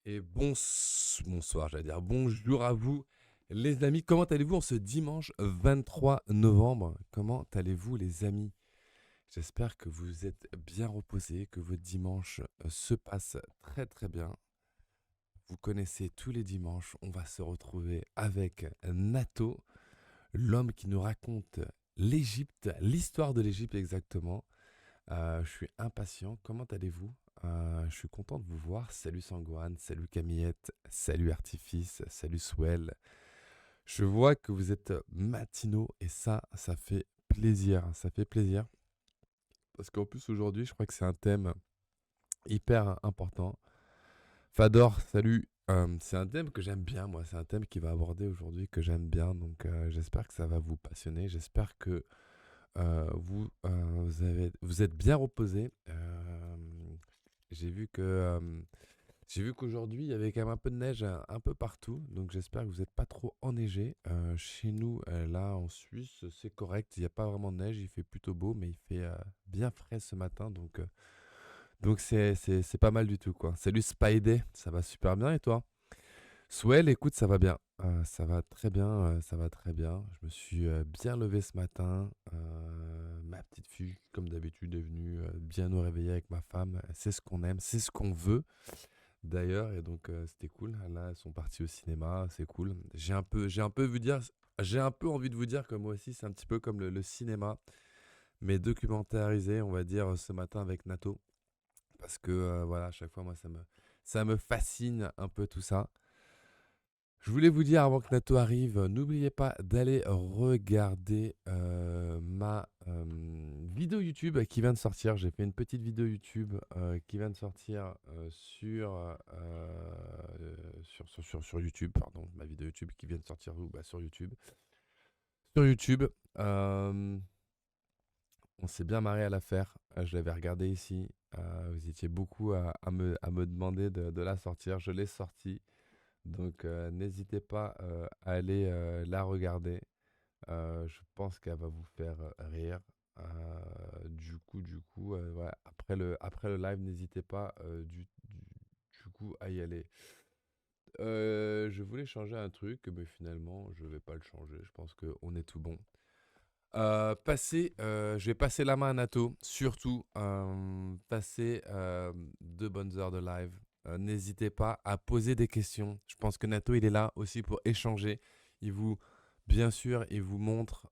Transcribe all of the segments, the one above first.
Et bonsoir, j'allais dire bonjour à vous, les amis. Comment allez-vous en ce dimanche 23 novembre? Comment allez-vous, les amis? J'espère que vous êtes bien reposés, que votre dimanche se passe très très bien. Vous connaissez tous les dimanches, on va se retrouver avec Nato, l'homme qui nous raconte l'Égypte, l'histoire de l'Égypte exactement. Je suis impatient. Comment allez-vous? Je suis content de vous voir. Salut Sangouane, salut Camillette, salut Artifice, salut Swell. Je vois que vous êtes matinaux et ça fait plaisir. Ça fait plaisir. Parce qu'en plus aujourd'hui, je crois que c'est un thème hyper important. Fador, salut. C'est un thème que j'aime bien, moi. C'est un thème qui va aborder aujourd'hui que j'aime bien. Donc j'espère que ça va vous passionner. J'espère que vous êtes bien reposé. J'ai vu que j'ai vu qu'aujourd'hui il y avait quand même un peu de neige un peu partout, donc j'espère que vous n'êtes pas trop enneigé. Chez nous, là en Suisse, c'est correct. Il n'y a pas vraiment de neige, il fait plutôt beau, mais il fait bien frais ce matin, donc c'est pas mal du tout quoi. Salut Spidey, ça va super bien et toi? Swell, écoute, ça va bien. Ça va très bien, ça va très bien. Je me suis bien levé ce matin. Ma petite fille, comme d'habitude, est venue bien nous réveiller avec ma femme. C'est ce qu'on aime, c'est ce qu'on veut d'ailleurs. Et donc, c'était cool. Là, elles sont parties au cinéma, c'est cool. J'ai un peu envie de vous dire que moi aussi, c'est un petit peu comme le cinéma, mais documentarisé, on va dire, ce matin avec Nato. Parce que, voilà, à chaque fois, moi, ça me fascine un peu tout ça. Je voulais vous dire avant que Nato arrive, n'oubliez pas d'aller regarder ma vidéo YouTube qui vient de sortir. J'ai fait une petite vidéo YouTube qui vient de sortir sur YouTube, pardon. Ma vidéo YouTube qui vient de sortir où? Bah, sur YouTube. Sur YouTube, euh, on s'est bien marré à la faire. Je l'avais regardé ici. Vous étiez beaucoup à me demander de la sortir. Je l'ai sortie. Donc n'hésitez pas à aller la regarder. Je pense qu'elle va vous faire rire. Ouais, après le live, n'hésitez pas du coup à y aller. Je voulais changer un truc, mais finalement, je vais pas le changer. Je pense qu'on est tout bon. Je vais passer la main à Nato. Surtout, passez de bonnes heures de live. N'hésitez pas à poser des questions. Je pense que Nato, il est là aussi pour échanger. Il vous, bien sûr, il vous montre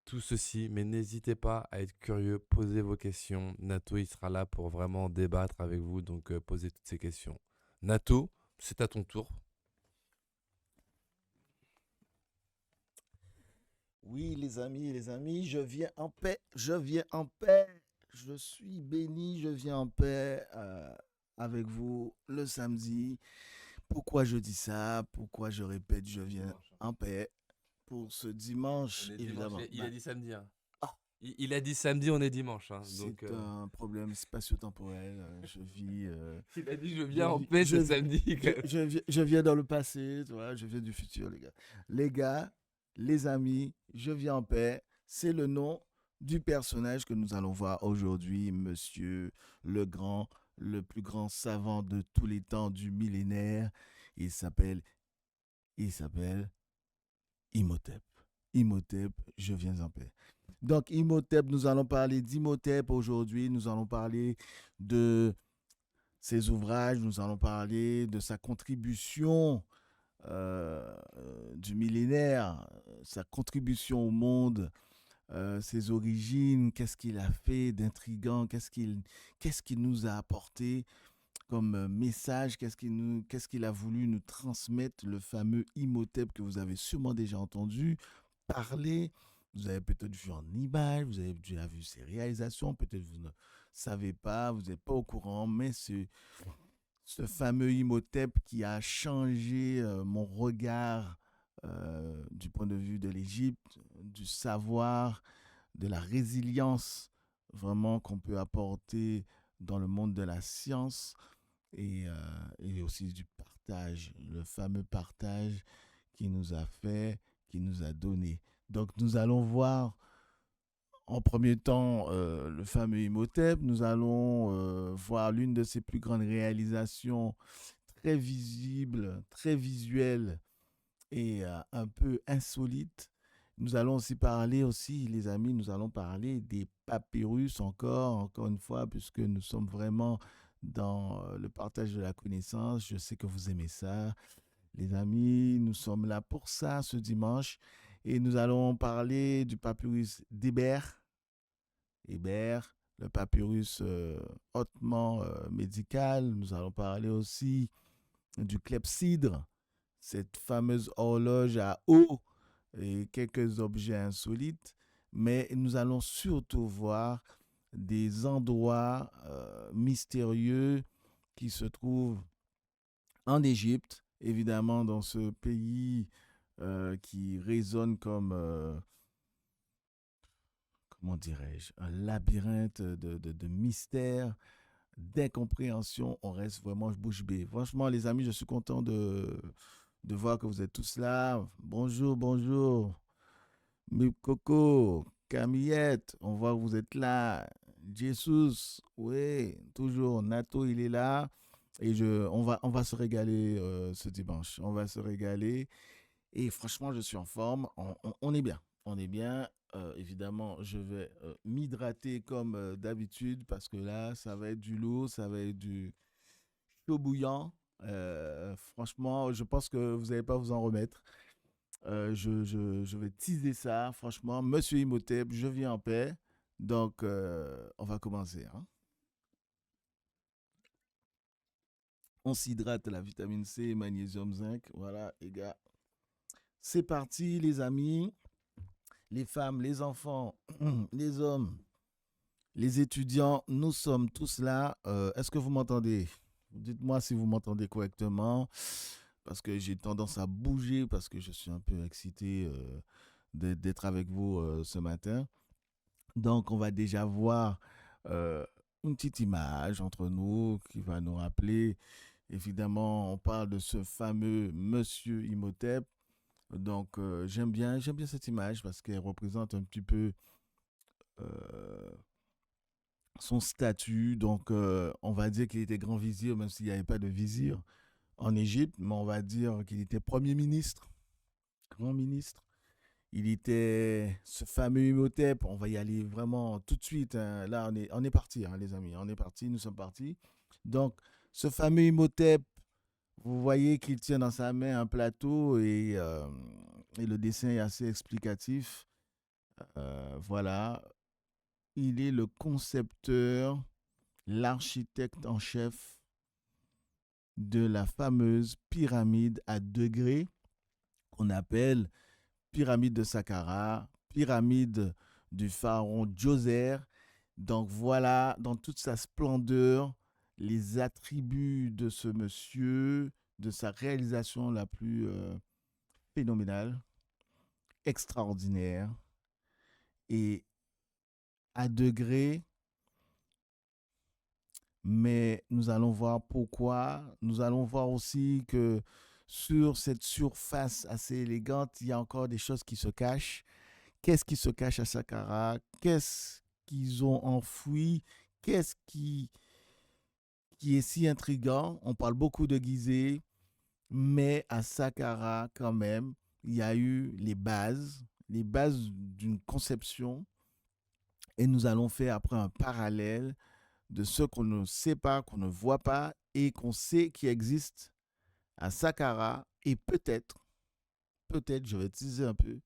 tout ceci, mais n'hésitez pas à être curieux. Posez vos questions. Nato, il sera là pour vraiment débattre avec vous. Donc, posez toutes ces questions. Nato, c'est à ton tour. Oui, les amis, je viens en paix, je viens en paix, je suis béni, je viens en paix avec vous le samedi. Pourquoi je dis ça? Pourquoi je répète, je viens Dimanche. en paix pour ce On dimanche, est dimanche. évidemment. Il a dit samedi, hein. Ah, Il a dit samedi, on est dimanche, hein, donc c'est un problème spatio-temporel. Je vis, il a dit je je viens en vis, paix ce samedi. je viens dans le passé, tu vois, je viens du futur, les gars. Les gars, les amis, je viens en paix. C'est le nom du personnage que nous allons voir aujourd'hui, monsieur le grand, le plus grand savant de tous les temps du millénaire. Il s'appelle, il s'appelle Imhotep. Imhotep, je viens en paix. Donc, Imhotep, nous allons parler d'Imhotep aujourd'hui. Nous allons parler de ses ouvrages, nous allons parler de sa contribution du millénaire, sa contribution au monde, ses origines, qu'est-ce qu'il a fait d'intrigant, qu'est-ce qu'il nous a apporté comme message, qu'est-ce qu'il a voulu nous transmettre, le fameux Imhotep que vous avez sûrement déjà entendu parler. Vous avez peut-être vu en image, vous avez déjà vu ses réalisations, peut-être vous ne savez pas, vous n'êtes pas au courant, mais c'est ce fameux Imhotep qui a changé mon regard du point de vue de l'Égypte, du savoir, de la résilience vraiment qu'on peut apporter dans le monde de la science et aussi du partage, le fameux partage qui nous a fait, qui nous a donné. Donc nous allons voir en premier temps le fameux Imhotep, nous allons voir l'une de ses plus grandes réalisations très visible, très visuel et un peu insolite. Nous allons aussi parler aussi, les amis, nous allons parler des papyrus encore une fois, puisque nous sommes vraiment dans le partage de la connaissance. Je sais que vous aimez ça. Les amis, nous sommes là pour ça ce dimanche et nous allons parler du papyrus d'Hébert. Hébert, le papyrus hautement médical. Nous allons parler aussi du clepsydre, cette fameuse horloge à eau et quelques objets insolites. Mais nous allons surtout voir des endroits mystérieux qui se trouvent en Égypte, évidemment dans ce pays qui résonne comme, comment dirais-je, un labyrinthe de mystères, d'incompréhension. On reste vraiment bouche bée. Franchement, les amis, je suis content de voir que vous êtes tous là. Bonjour, bonjour. Mip Coco, Camillette, on voit que vous êtes là. Jesus, oui, toujours. Nato, il est là. Et on va se régaler ce dimanche. On va se régaler. Et franchement, je suis en forme. On est bien. On est bien. Évidemment, je vais m'hydrater comme d'habitude parce que là, ça va être du lourd, ça va être du chaud bouillant. Franchement, je pense que vous n'allez pas vous en remettre. Je vais teaser ça. Franchement, Monsieur Imhotep, je viens en paix. Donc, on va commencer, hein. On s'hydrate la vitamine C, magnésium, zinc. Voilà, les gars. C'est parti, les amis, les femmes, les enfants, les hommes, les étudiants. Nous sommes tous là. Est-ce que vous m'entendez? Dites-moi si vous m'entendez correctement. Parce que j'ai tendance à bouger, parce que je suis un peu excité d'être avec vous ce matin. Donc, on va déjà voir une petite image entre nous qui va nous rappeler. Évidemment, on parle de ce fameux Monsieur Imhotep. Donc, j'aime bien cette image parce qu'elle représente un petit peu euh, son statut. Donc, on va dire qu'il était grand vizir, même s'il n'y avait pas de vizir en Égypte, mais on va dire qu'il était premier ministre, grand ministre. Il était ce fameux Imhotep. On va y aller vraiment tout de suite, hein. Là, on est parti, hein, les amis. On est parti, nous sommes partis. Donc, ce fameux Imhotep, vous voyez qu'il tient dans sa main un plateau et le dessin est assez explicatif. Voilà. Il est le concepteur, l'architecte en chef de la fameuse pyramide à degrés qu'on appelle pyramide de Saqqara, pyramide du pharaon Djoser. Donc voilà, dans toute sa splendeur, les attributs de ce monsieur, de sa réalisation la plus phénoménale, extraordinaire. Et à degrés, mais nous allons voir pourquoi. Nous allons voir aussi que sur cette surface assez élégante, il y a encore des choses qui se cachent. Qu'est-ce qui se cache à Saqqara? Qu'est-ce qu'ils ont enfoui? Qu'est-ce qui est si intriguant? On parle beaucoup de Gizeh, mais à Saqqara, quand même, il y a eu les bases d'une conception. Et nous allons faire après un parallèle de ce qu'on ne sait pas, qu'on ne voit pas et qu'on sait qui existe à Saqqara et peut-être, je vais teaser un peu,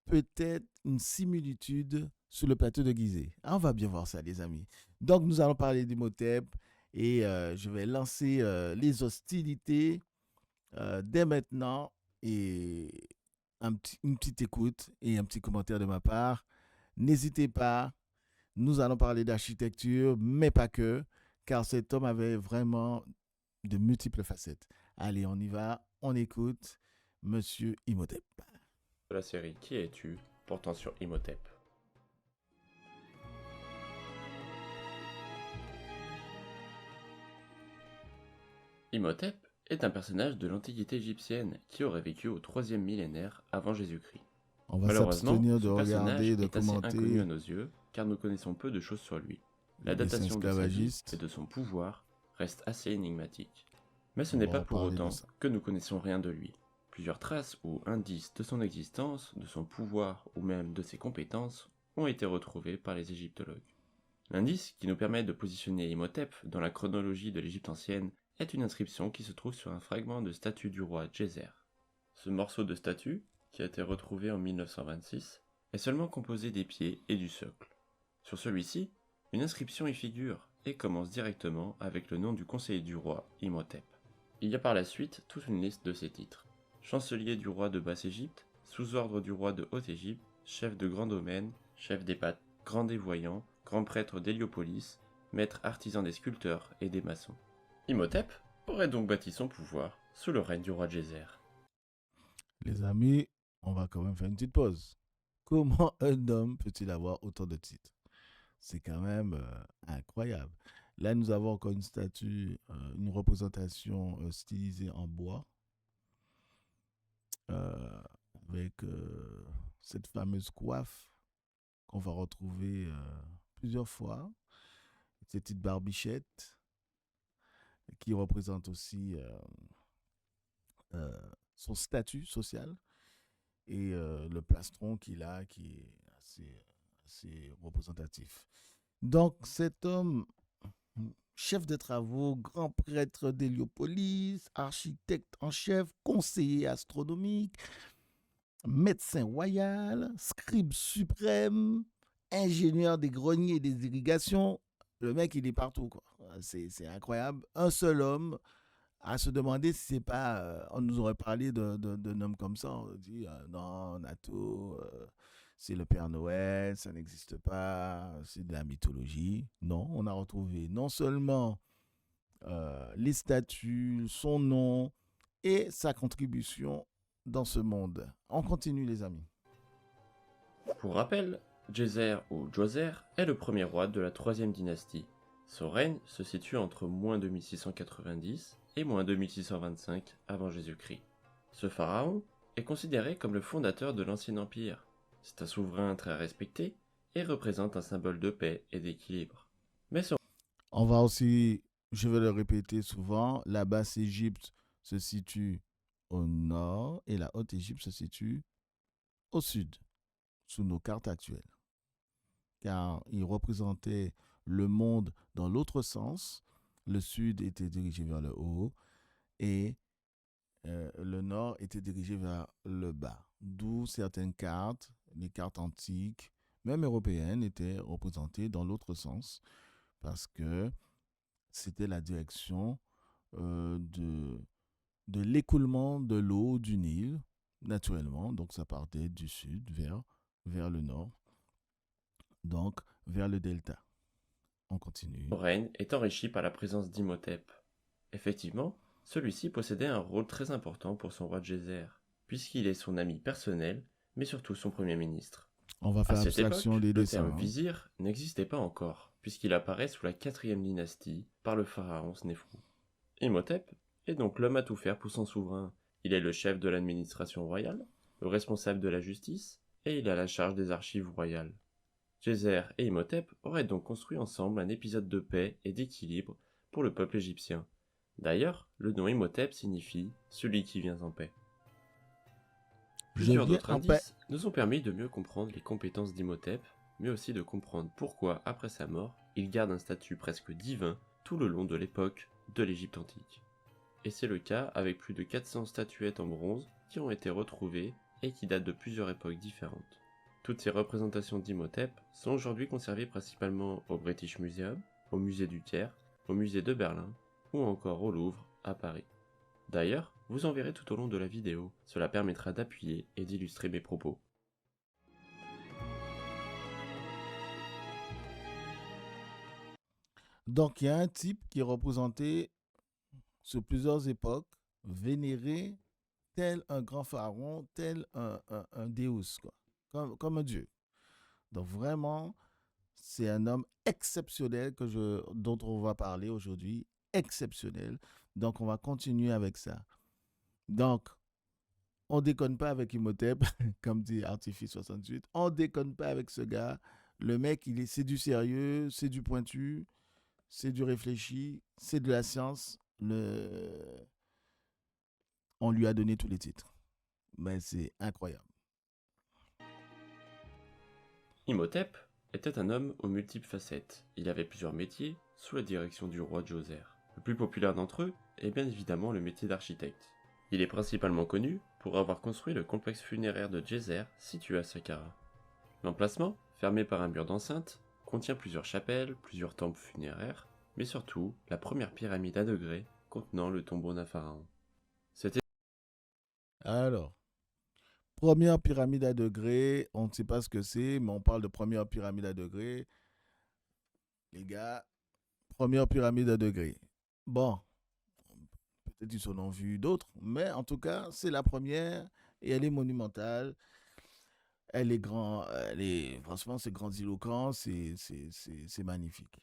peut-être une similitude sur le plateau de Gizeh. Ah, on va bien voir ça, les amis. Donc, nous allons parler d'Imhotep et je vais lancer les hostilités dès maintenant et une petite écoute et un petit commentaire de ma part. N'hésitez pas, nous allons parler d'architecture, mais pas que, car cet homme avait vraiment de multiples facettes. Allez, on y va, on écoute Monsieur Imhotep. De la série Qui es-tu portant sur Imhotep. Imhotep est un personnage de l'Antiquité égyptienne qui aurait vécu au 3e millénaire avant Jésus-Christ. On va Malheureusement, s'abstenir ce de personnage regarder, de est assez inconnu à commenter nos yeux car nous connaissons peu de choses sur lui. La les dessins datation de sa vie esclavagistes. et de son pouvoir reste assez énigmatique. Mais ce On n'est va pas en pour parler de autant ça. que nous connaissons rien de lui. Plusieurs traces ou indices de son existence, de son pouvoir ou même de ses compétences ont été retrouvés par les égyptologues. L'indice qui nous permet de positionner Imhotep dans la chronologie de l'Égypte ancienne est une inscription qui se trouve sur un fragment de statue du roi Djeser. Ce morceau de statue, qui a été retrouvé en 1926, est seulement composé des pieds et du socle. Sur celui-ci, une inscription y figure et commence directement avec le nom du conseiller du roi, Imhotep. Il y a par la suite toute une liste de ses titres. Chancelier du roi de Basse-Égypte, sous-ordre du roi de Haute-Égypte, chef de grand domaine, chef des pâtes, grand des voyants, grand prêtre d'Héliopolis, maître artisan des sculpteurs et des maçons. Imhotep aurait donc bâti son pouvoir sous le règne du roi Djeser. Les amis, on va quand même faire une petite pause. Comment un homme peut-il avoir autant de titres? C'est quand même incroyable. Là, nous avons encore une statue, une représentation stylisée en bois, euh, avec cette fameuse coiffe qu'on va retrouver plusieurs fois, cette petite barbichette qui représente aussi son statut social et le plastron qu'il a qui est assez représentatif. Donc cet homme, chef de travaux, grand prêtre d'Héliopolis, architecte en chef, conseiller astronomique, médecin royal, scribe suprême, ingénieur des greniers et des irrigations, le mec il est partout quoi. C'est incroyable. Un seul homme à se demander si c'est pas, on nous aurait parlé d'un homme comme ça, on dit non, Nato, c'est le Père Noël, ça n'existe pas, c'est de la mythologie. Non, on a retrouvé non seulement les statuts, son nom et sa contribution dans ce monde. On continue les amis. Pour rappel, Djeser ou Djoser est le premier roi de la troisième dynastie. Son règne se situe entre moins 2690 et moins 2625 avant Jésus-Christ. Ce pharaon est considéré comme le fondateur de l'ancien empire. C'est un souverain très respecté et représente un symbole de paix et d'équilibre. Mais son On va aussi, je vais le répéter souvent, la Basse-Égypte se situe au nord et la Haute-Égypte se situe au sud, sous nos cartes actuelles. Car il représentait le monde dans l'autre sens. Le sud était dirigé vers le haut et le nord était dirigé vers le bas. D'où certaines cartes, les cartes antiques, même européennes, étaient représentées dans l'autre sens parce que c'était la direction de l'écoulement de l'eau du Nil, naturellement. Donc ça partait du sud vers le nord, donc vers le delta. On continue. règne est enrichi par la présence d'Imhotep. Effectivement, celui-ci possédait un rôle très important pour son roi Djeser, puisqu'il est son ami personnel, mais surtout son premier ministre. On va À faire cette abstraction époque, des le dessins. terme vizir n'existait pas encore, puisqu'il apparaît sous la 4e dynastie par le pharaon Snéfrou. Imhotep est donc l'homme à tout faire pour son souverain. Il est le chef de l'administration royale, le responsable de la justice, et il a la charge des archives royales. Djeser et Imhotep auraient donc construit ensemble un épisode de paix et d'équilibre pour le peuple égyptien. D'ailleurs, le nom Imhotep signifie « celui qui vient en paix ». Je Plusieurs viens d'autres en paix. indices nous ont permis de mieux comprendre les compétences d'Imhotep, mais aussi de comprendre pourquoi, après sa mort, il garde un statut presque divin tout le long de l'époque de l'Égypte antique. Et c'est le cas avec plus de 400 statuettes en bronze qui ont été retrouvées et qui datent de plusieurs époques différentes. Toutes ces représentations d'Imhotep sont aujourd'hui conservées principalement au British Museum, au musée du Caire, au musée de Berlin ou encore au Louvre à Paris. D'ailleurs, vous en verrez tout au long de la vidéo, cela permettra d'appuyer et d'illustrer mes propos. Donc il y a un type qui est représenté sur plusieurs époques, vénéré tel un grand pharaon, tel un déus, quoi, comme un dieu. Donc vraiment, c'est un homme exceptionnel dont on va parler aujourd'hui, exceptionnel. Donc on va continuer avec ça. Donc, on déconne pas avec Imhotep, comme dit Artifice 68. On déconne pas avec ce gars. Le mec, c'est du sérieux, c'est du pointu, c'est du réfléchi, c'est de la science. le... on lui a donné tous les titres. Mais c'est incroyable. Imhotep était un homme aux multiples facettes. Il avait plusieurs métiers sous la direction du roi Djoser. Le plus populaire d'entre eux est bien évidemment le métier d'architecte. Il est principalement connu pour avoir construit le complexe funéraire de Djeser situé à Saqqara. L'emplacement, fermé par un mur d'enceinte, contient plusieurs chapelles, plusieurs temples funéraires, mais surtout la première pyramide à degrés contenant le tombeau d'un pharaon. C'était Alors, première pyramide à degrés, on ne sait pas ce que c'est, mais on parle de première pyramide à degrés. Les gars, première pyramide à degrés. Bon, peut-être ils en ont vu d'autres, mais en tout cas, c'est la première et elle est monumentale. Elle est grand, franchement, c'est grandiloquent, c'est magnifique.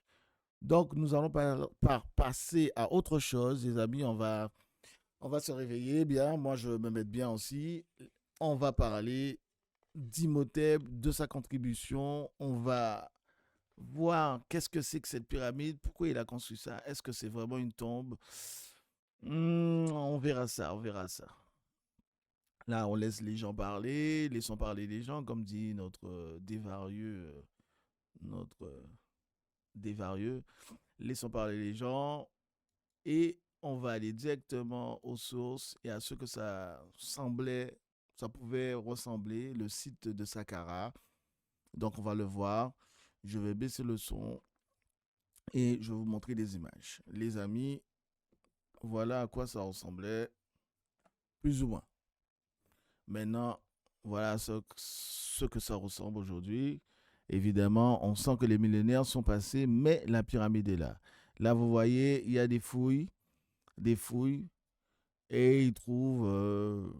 Donc, nous allons passer à autre chose, les amis. On va se réveiller bien. Moi, je vais me mettre bien aussi. On va parler d'Imhotep, de sa contribution. On va voir qu'est-ce que c'est que cette pyramide, pourquoi il a construit ça. Est-ce que c'est vraiment une tombe? On verra ça, on verra ça. Là, on laisse les gens parler, laissons parler les gens, comme dit notre dévarieux, notre dévarieux. Laissons parler les gens et on va aller directement aux sources et à ce que ça pouvait ressembler, le site de Saqqara. Donc, on va le voir. Je vais baisser le son et je vais vous montrer des images. Les amis, voilà à quoi ça ressemblait, plus ou moins. Maintenant, voilà ce que ça ressemble aujourd'hui. Évidemment, on sent que les millénaires sont passés, mais la pyramide est là. Là, vous voyez, il y a des fouilles, et ils trouvent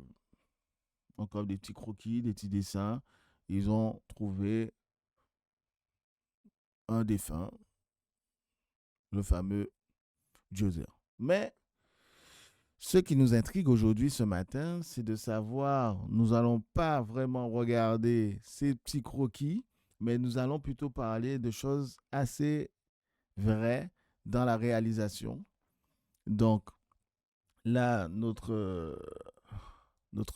encore des petits croquis, des petits dessins. Ils ont trouvé un défunt, le fameux Djoser. Mais ce qui nous intrigue aujourd'hui, ce matin, c'est de savoir, nous n'allons pas vraiment regarder ces petits croquis, mais nous allons plutôt parler de choses assez vraies dans la réalisation. Donc là, notre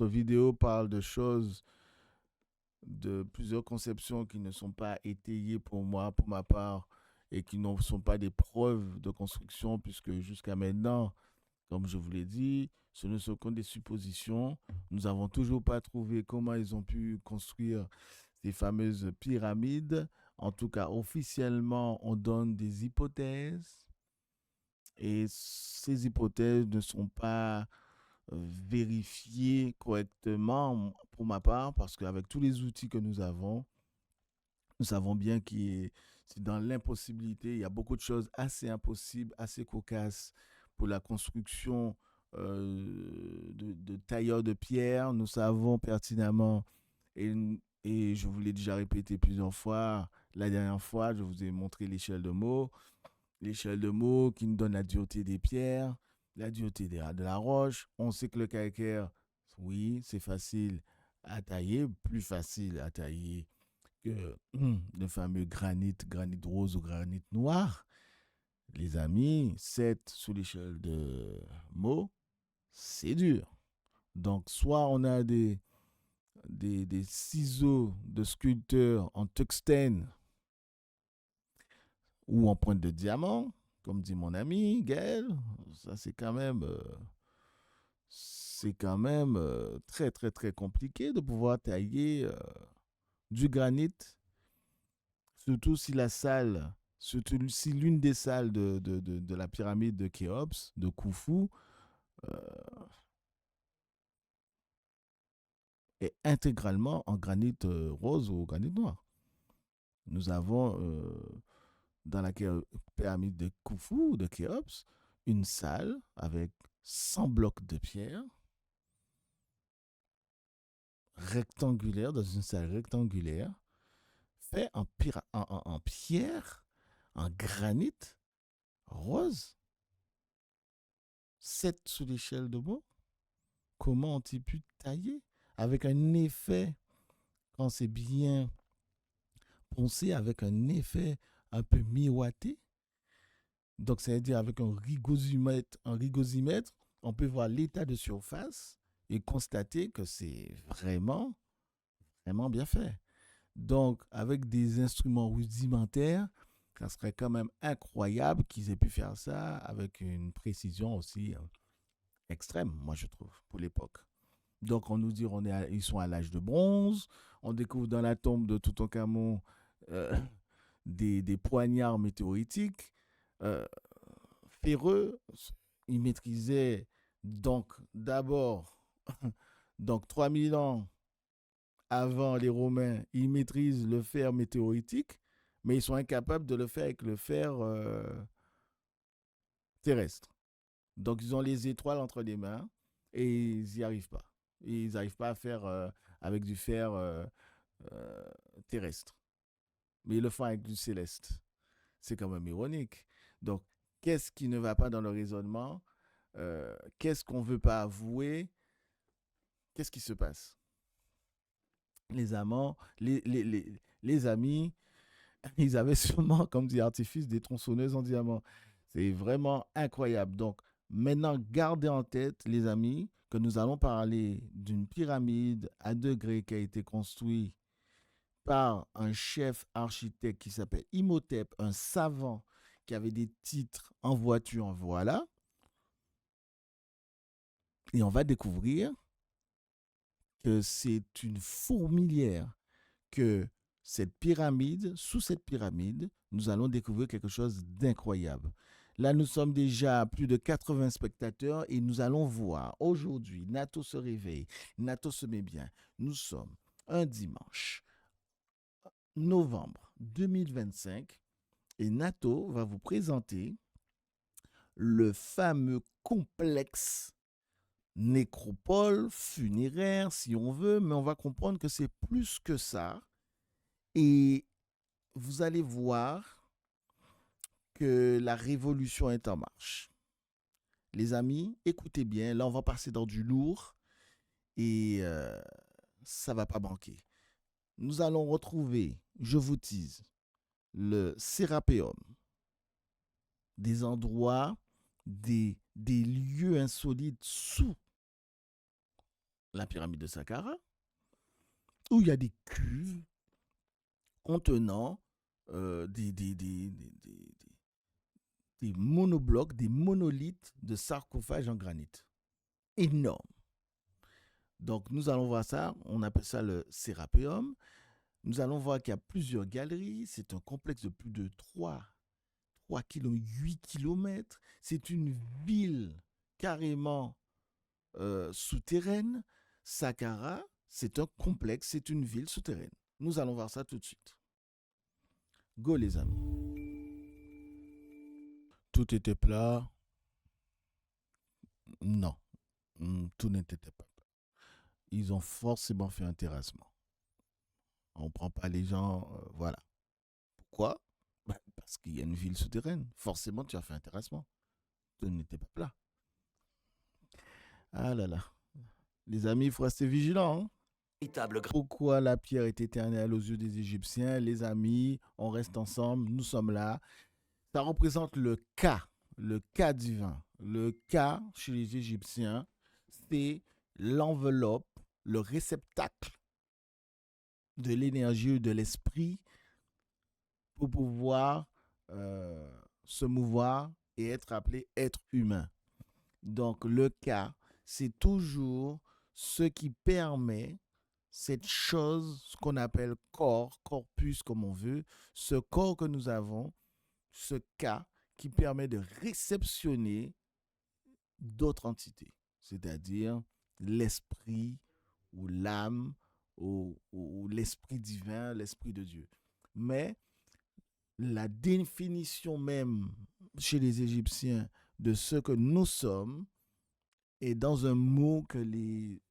vidéo parle de choses, de plusieurs conceptions qui ne sont pas étayées pour moi, pour ma part, et qui ne sont pas des preuves de construction, puisque jusqu'à maintenant, comme je vous l'ai dit, ce ne sont que des suppositions. Nous n'avons toujours pas trouvé comment ils ont pu construire ces fameuses pyramides. En tout cas, officiellement, on donne des hypothèses. Et ces hypothèses ne sont pas vérifiées correctement pour ma part, parce qu'avec tous les outils que nous savons bien que c'est dans l'impossibilité. Il y a beaucoup de choses assez impossibles, assez cocasses pour la construction de tailleurs de pierre. Nous savons pertinemment, et, et je vous l'ai déjà répété plusieurs fois, la dernière fois, je vous ai montré l'échelle de Mohs. L'échelle de Mohs qui nous donne la dureté des pierres, la dureté de la roche. On sait que le calcaire, oui, c'est facile à tailler, plus facile à tailler que le fameux granit rose ou granit noir. Les amis, 7 sous l'échelle de Mohs, c'est dur. Donc, soit on a des ciseaux de sculpteurs en tungstène ou en pointe de diamant, comme dit mon ami Gaël. Ça, c'est quand même très, très, très compliqué de pouvoir tailler du granit, surtout si l'une des salles de la pyramide de Khéops, de Khufu, euh, est intégralement en granit rose ou granit noir. Nous avons dans la pyramide de Khufu, de Khéops, une salle avec 100 blocs de pierre rectangulaire, dans une salle rectangulaire, fait en pierre, en granit rose, 7 sous l'échelle de Mohs. Comment ont-ils pu tailler avec un effet, quand c'est bien poncé, avec un effet un peu miroité? Donc, c'est-à-dire avec un rigosimètre, on peut voir l'état de surface et constater que c'est vraiment, vraiment bien fait. Donc, avec des instruments rudimentaires, ça serait quand même incroyable qu'ils aient pu faire ça avec une précision aussi extrême, moi je trouve, pour l'époque. Donc, on nous dit ils sont à l'âge de bronze. On découvre dans la tombe de Toutankhamon euh, des poignards météoritiques euh, ferreux. Ils maîtrisaient donc d'abord, donc 3000 ans avant les Romains, ils maîtrisent le fer météoritique, mais ils sont incapables de le faire avec le fer terrestre. Donc, ils ont les étoiles entre les mains et ils n'y arrivent pas. Ils n'arrivent pas à faire avec du fer euh, terrestre, mais ils le font avec du céleste. C'est quand même ironique. Donc, qu'est-ce qui ne va pas dans le raisonnement? Qu'est-ce qu'on ne veut pas avouer? Qu'est-ce qui se passe? Les amants, les amis, ils avaient sûrement, comme dit Artifice, des tronçonneuses en diamant. C'est vraiment incroyable. Donc, maintenant, gardez en tête, les amis, que nous allons parler d'une pyramide à degrés qui a été construite par un chef architecte qui s'appelle Imhotep, un savant qui avait des titres en voiture, voilà. Et on va découvrir que c'est une fourmilière, que sous cette pyramide, nous allons découvrir quelque chose d'incroyable. Là, nous sommes déjà à plus de 80 spectateurs et nous allons voir aujourd'hui, Nato se réveille, Nato se met bien. Nous sommes un dimanche, novembre 2025, et Nato va vous présenter le fameux complexe nécropole funéraire, si on veut, mais on va comprendre que c'est plus que ça. Et vous allez voir que la révolution est en marche. Les amis, écoutez bien, là on va passer dans du lourd et ça va pas manquer. Nous allons retrouver, je vous tease, le Sérapéum, des endroits, des lieux insolites sous la pyramide de Saqqara, où il y a des cuves contenant des monoblocs, des monolithes de sarcophages en granit. Énorme. Donc nous allons voir ça, on appelle ça le Sérapéum. Nous allons voir qu'il y a plusieurs galeries, c'est un complexe de plus de 8 km. C'est une ville carrément souterraine. Saqqara, c'est un complexe, c'est une ville souterraine. Nous allons voir ça tout de suite. Go les amis. Tout était plat. Non, tout n'était pas plat. Ils ont forcément fait un terrassement. On ne prend pas les gens, voilà. Pourquoi? Parce qu'il y a une ville souterraine. Forcément, tu as fait un terrassement. Tout n'était pas plat. Ah là là. Les amis, il faut rester vigilant. Pourquoi la pierre est éternelle aux yeux des Égyptiens? Les amis, on reste ensemble, nous sommes là. Ça représente le cas divin. Le cas chez les Égyptiens, c'est l'enveloppe, le réceptacle de l'énergie ou de l'esprit pour pouvoir se mouvoir et être appelé être humain. Donc le cas, c'est toujours ce qui permet cette chose, ce qu'on appelle corps, corpus comme on veut, ce corps que nous avons, ce cas qui permet de réceptionner d'autres entités, c'est-à-dire l'esprit ou l'âme ou l'esprit divin, l'esprit de Dieu. Mais la définition même chez les Égyptiens de ce que nous sommes est dans un mot que les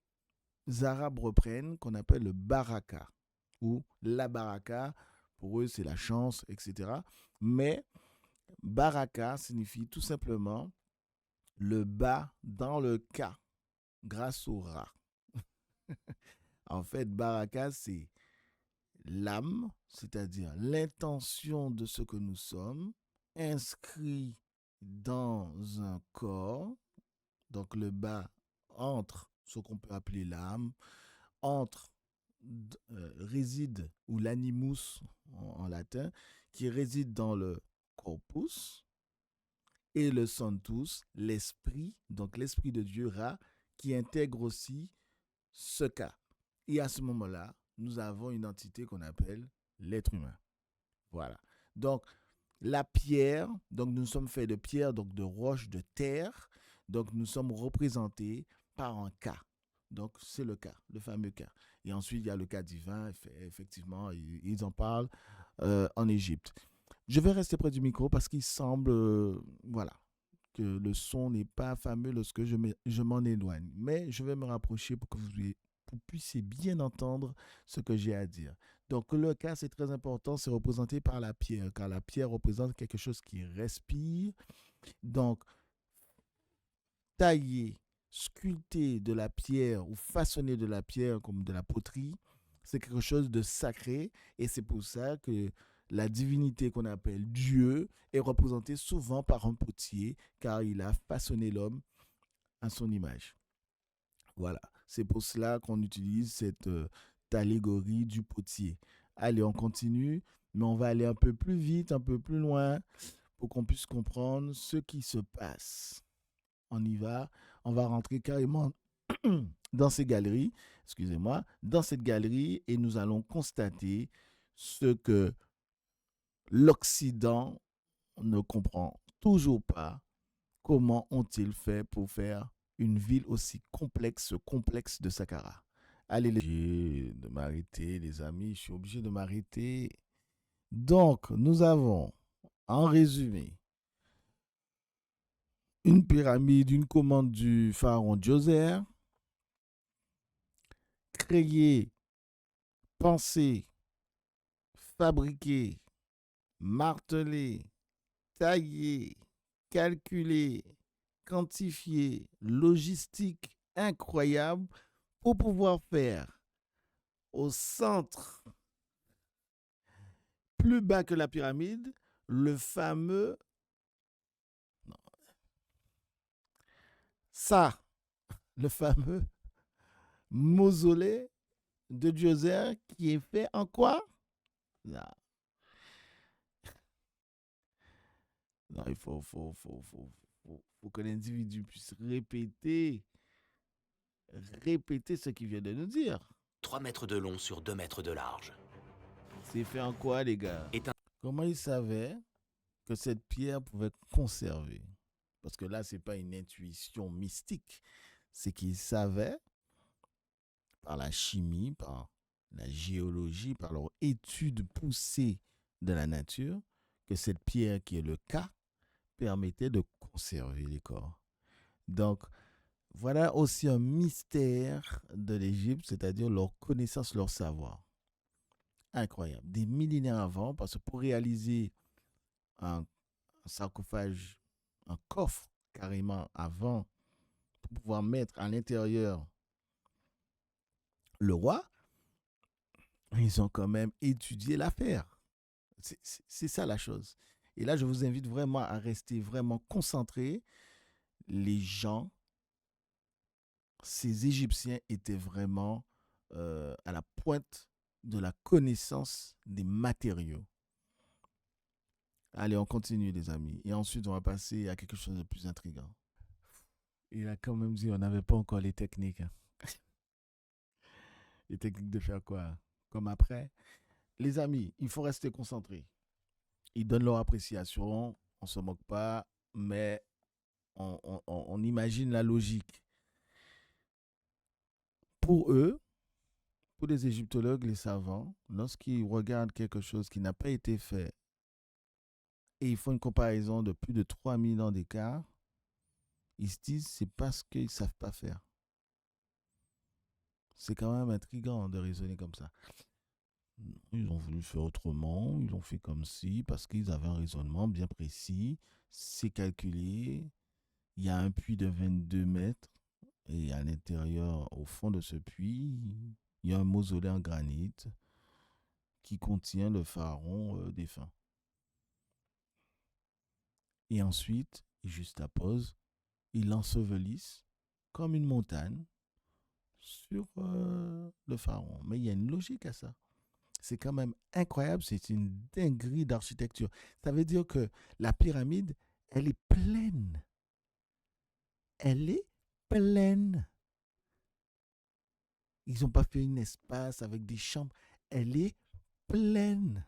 Arabes reprennent, qu'on appelle le baraka, ou la baraka, pour eux c'est la chance, etc. Mais baraka signifie tout simplement le bas dans le cas, grâce au rat. En fait, baraka, c'est l'âme, c'est-à-dire l'intention de ce que nous sommes, inscrit dans un corps, donc le bas entre ce qu'on peut appeler l'âme, entre réside, ou l'animus en latin, qui réside dans le corpus, et le sanctus, l'esprit, donc l'esprit de Dieu, Ra, qui intègre aussi ce cas. Et à ce moment-là, nous avons une entité qu'on appelle l'être humain. Voilà. Donc, la pierre, donc nous sommes faits de pierre, donc de roche, de terre. Donc, nous sommes représentés par un cas. Donc, c'est le cas, le fameux cas. Et ensuite, il y a le cas divin. Effectivement, ils en parlent en Égypte. Je vais rester près du micro parce qu'il semble, voilà, que le son n'est pas fameux lorsque je m'en éloigne. Mais je vais me rapprocher pour que vous puissiez bien entendre ce que j'ai à dire. Donc, le cas, c'est très important, c'est représenté par la pierre, car la pierre représente quelque chose qui respire. Donc, tailler, sculpter de la pierre ou façonner de la pierre comme de la poterie, c'est quelque chose de sacré, et c'est pour ça que la divinité qu'on appelle Dieu est représentée souvent par un potier, car il a façonné l'homme à son image. Voilà, c'est pour cela qu'on utilise cette allégorie du potier. Allez, on continue, mais on va aller un peu plus vite, un peu plus loin, pour qu'on puisse comprendre ce qui se passe. On y va, on va rentrer carrément dans ces galeries, excusez-moi, dans cette galerie, et nous allons constater ce que l'Occident ne comprend toujours pas. Comment ont-ils fait pour faire une ville aussi complexe de Saqqara? Allez, de m'arrêter, les amis, je suis obligé de m'arrêter. Donc, nous avons, en résumé, une pyramide, une commande du pharaon Djoser, créée, pensée, fabriquée, martelée, taillée, calculée, quantifiée, logistique incroyable pour pouvoir faire au centre, plus bas que la pyramide, le fameux, le fameux mausolée de Djoser, qui est fait en quoi? Non, non, il faut que l'individu puisse répéter ce qu'il vient de nous dire. 3 mètres de long sur 2 mètres de large. C'est fait en quoi, les gars? Comment il savait que cette pierre pouvait conserver? Parce que là, ce n'est pas une intuition mystique. C'est qu'il savait, par la chimie, par la géologie, par leur étude poussée de la nature, que cette pierre qui est le cas permettait de conserver les corps. Donc, voilà aussi un mystère de l'Égypte, c'est-à-dire leur connaissance, leur savoir. Incroyable. Des millénaires avant, parce que pour réaliser un sarcophage, un coffre carrément avant, pour pouvoir mettre à l'intérieur le roi, ils ont quand même étudié l'affaire. C'est ça la chose. Et là, je vous invite vraiment à rester vraiment concentrés. Les gens, ces Égyptiens étaient vraiment à la pointe de la connaissance des matériaux. Allez, on continue, les amis. Et ensuite, on va passer à quelque chose de plus intriguant. Il a quand même dit on n'avait pas encore les techniques. Les techniques de faire quoi? Comme après. Les amis, il faut rester concentré. Ils donnent leur appréciation, on ne se moque pas, mais on imagine la logique. Pour eux, pour les égyptologues, les savants, lorsqu'ils regardent quelque chose qui n'a pas été fait et ils font une comparaison de plus de 3000 ans d'écart, ils se disent c'est parce qu'ils ne savent pas faire. C'est quand même intriguant de raisonner comme ça. Ils ont voulu faire autrement, ils l'ont fait comme si, parce qu'ils avaient un raisonnement bien précis, c'est calculé, il y a un puits de 22 mètres, et à l'intérieur, au fond de ce puits, il y a un mausolée en granit qui contient le pharaon défunt. Et ensuite, ils juxtaposent, ils l'ensevelissent comme une montagne sur le pharaon. Mais il y a une logique à ça. C'est quand même incroyable, c'est une dinguerie d'architecture. Ça veut dire que la pyramide, elle est pleine. Elle est pleine. Ils n'ont pas fait un espace avec des chambres. Elle est pleine.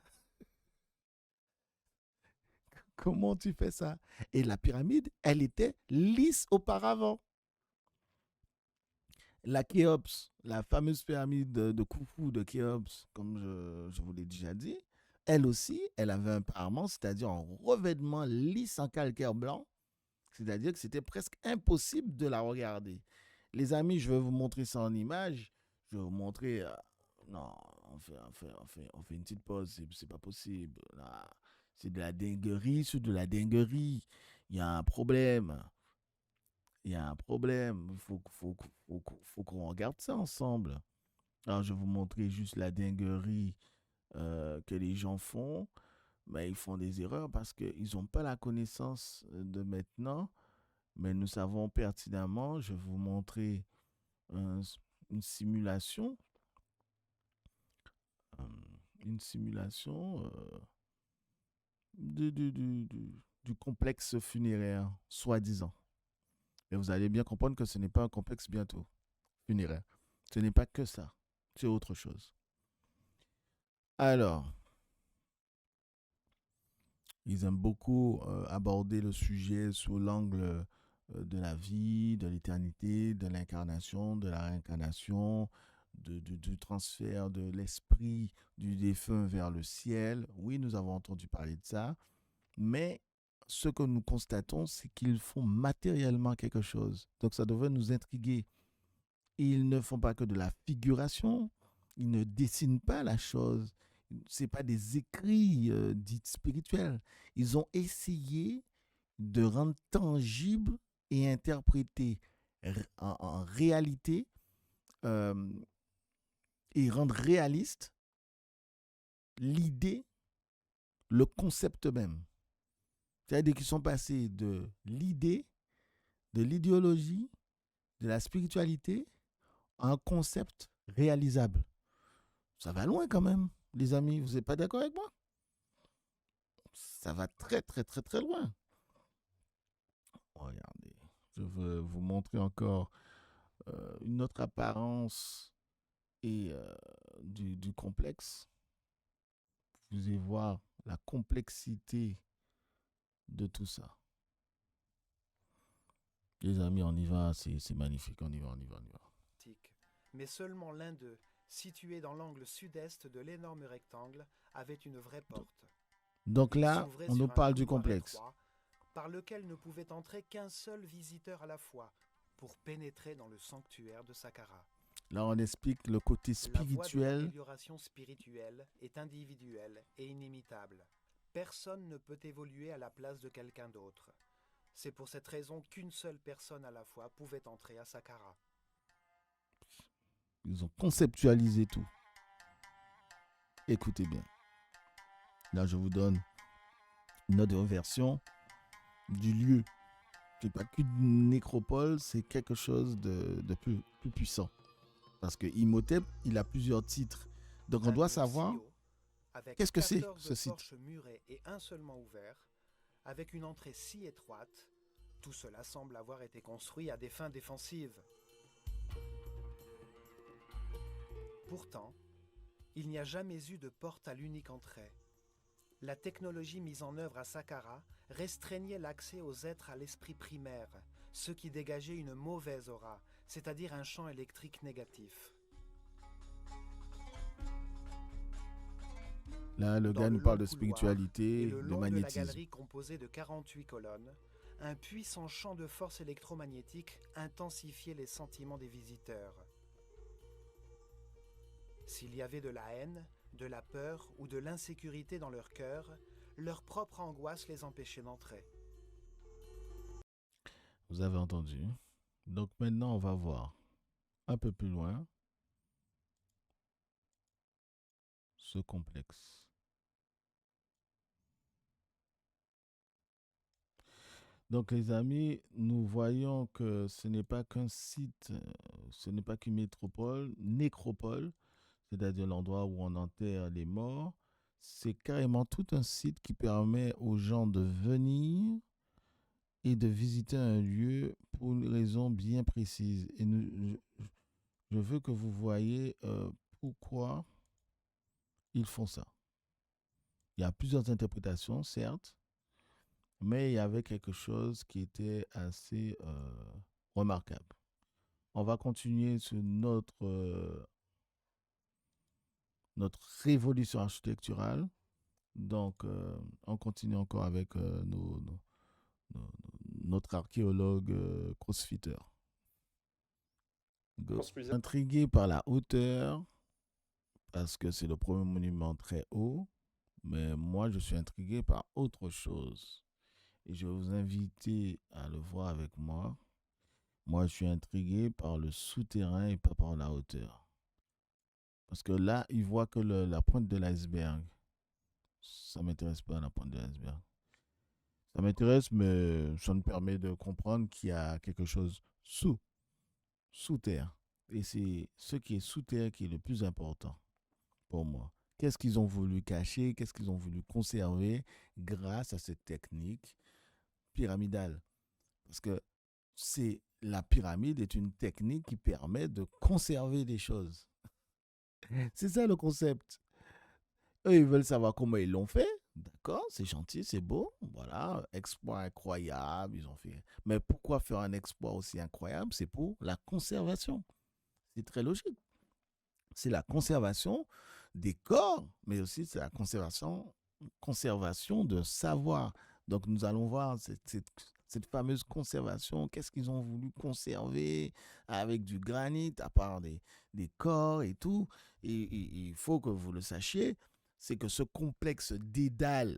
Comment tu fais ça? Et la pyramide, elle était lisse auparavant. La Khéops, la fameuse pyramide de Khufu de Khéops, comme je vous l'ai déjà dit, elle aussi, elle avait un parement, c'est-à-dire un revêtement lisse en calcaire blanc, c'est-à-dire que c'était presque impossible de la regarder. Les amis, je vais vous montrer ça en image. Je vais vous montrer. Non, on fait une petite pause, c'est pas possible. Là, c'est de la dinguerie sur de la dinguerie. Il y a un problème. Il y a un problème. Faut qu'on regarde ça ensemble. Alors, je vais vous montrer juste la dinguerie que les gens font. Mais ils font des erreurs parce qu'ils n'ont pas la connaissance de maintenant. Mais nous savons pertinemment, je vais vous montrer un- une simulation. euh, une simulation du complexe funéraire, soi-disant. Et vous allez bien comprendre que ce n'est pas un complexe bientôt funéraire. Ce n'est pas que ça. C'est autre chose. Alors, ils aiment beaucoup aborder le sujet sous l'angle de la vie, de l'éternité, de l'incarnation, de la réincarnation, du transfert de l'esprit du défunt vers le ciel. Oui, nous avons entendu parler de ça, mais ce que nous constatons, c'est qu'ils font matériellement quelque chose. Donc ça devrait nous intriguer. Ils ne font pas que de la figuration, ils ne dessinent pas la chose. Ce n'est pas des écrits dits spirituels. Ils ont essayé de rendre tangible et interpréter en réalité euh, et rendre réaliste l'idée, le concept même. C'est-à-dire qu'ils sont passés de l'idée, de l'idéologie, de la spiritualité à un concept réalisable. Ça va loin quand même, les amis. Vous n'êtes pas d'accord avec moi? Ça va très, très, très, très loin. Regardez, je veux vous montrer encore une autre apparence et du complexe. Vous allez voir la complexité de tout ça. Les amis, on y va, c'est magnifique, on y va, on y va, on y va. Mais seulement l'un d'eux, situé dans l'angle sud-est de l'énorme rectangle, avait une vraie porte. Donc Il là, s'ouvrait on nous sur un parle du couloir complexe. étroit, par lequel ne pouvait entrer qu'un seul visiteur à la fois, pour pénétrer dans le sanctuaire de Saqqara. Là, on explique le côté La voie de spirituel. l'amélioration spirituelle est individuelle et inimitable. Personne ne peut évoluer à la place de quelqu'un d'autre. C'est pour cette raison qu'une seule personne à la fois pouvait entrer à Saqqara. Ils ont conceptualisé tout. Écoutez bien. Là, je vous donne une autre version du lieu. C'est pas qu'une nécropole, c'est quelque chose de plus puissant. Parce que Imhotep, il a plusieurs titres. Donc, on doit savoir qu'est-ce que c'est, ce site. 14 porches murées et un seulement ouvert, avec une entrée si étroite, tout cela semble avoir été construit à des fins défensives. Pourtant, il n'y a jamais eu de porte à l'unique entrée. La technologie mise en œuvre à Saqqara restreignait l'accès aux êtres à l'esprit primaire, ce qui dégageait une mauvaise aura, c'est-à-dire un champ électrique négatif. Là, le Dans gars le nous parle long de couloir spiritualité, et le de long de la magnétisme. galerie composée de 48 colonnes, un puissant champ de force électromagnétique intensifiait les sentiments des visiteurs. S'il y avait de la haine, de la peur ou de l'insécurité dans leur cœur, leur propre angoisse les empêchait d'entrer. Vous avez entendu. Donc maintenant, on va voir un peu plus loin ce complexe. Donc, les amis, nous voyons que ce n'est pas qu'un site, ce n'est pas qu'une métropole, nécropole, c'est-à-dire l'endroit où on enterre les morts. C'est carrément tout un site qui permet aux gens de venir et de visiter un lieu pour une raison bien précise. Et je veux que vous voyez pourquoi ils font ça. Il y a plusieurs interprétations, certes, mais il y avait quelque chose qui était assez remarquable. On va continuer sur notre révolution architecturale. Donc, on continue encore avec nos- notre archéologue crossfitter. Go. Construisez. Intrigué par la hauteur, parce que c'est le premier monument très haut, mais moi, je suis intrigué par autre chose. Et je vais vous inviter à le voir avec moi. Moi, je suis intrigué par le souterrain et pas par la hauteur. Parce que là, il voit que la pointe de l'iceberg. Ça ne m'intéresse pas, la pointe de l'iceberg. Ça m'intéresse, mais ça me permet de comprendre qu'il y a quelque chose sous terre. Et c'est ce qui est sous terre qui est le plus important pour moi. Qu'est-ce qu'ils ont voulu cacher? Qu'est-ce qu'ils ont voulu conserver grâce à cette technique pyramidale? Parce que la pyramide est une technique qui permet de conserver des choses. C'est ça le concept. Eux, ils veulent savoir comment ils l'ont fait. D'accord, c'est gentil, c'est beau. Voilà, exploit incroyable, ils ont fait. Mais pourquoi faire un exploit aussi incroyable? C'est pour la conservation. C'est très logique. C'est la conservation des corps, mais aussi c'est la conservation de savoir. Donc nous allons voir cette fameuse conservation. Qu'est-ce qu'ils ont voulu conserver avec du granit, à part des corps et tout. Et il faut que vous le sachiez, c'est que ce complexe dédale,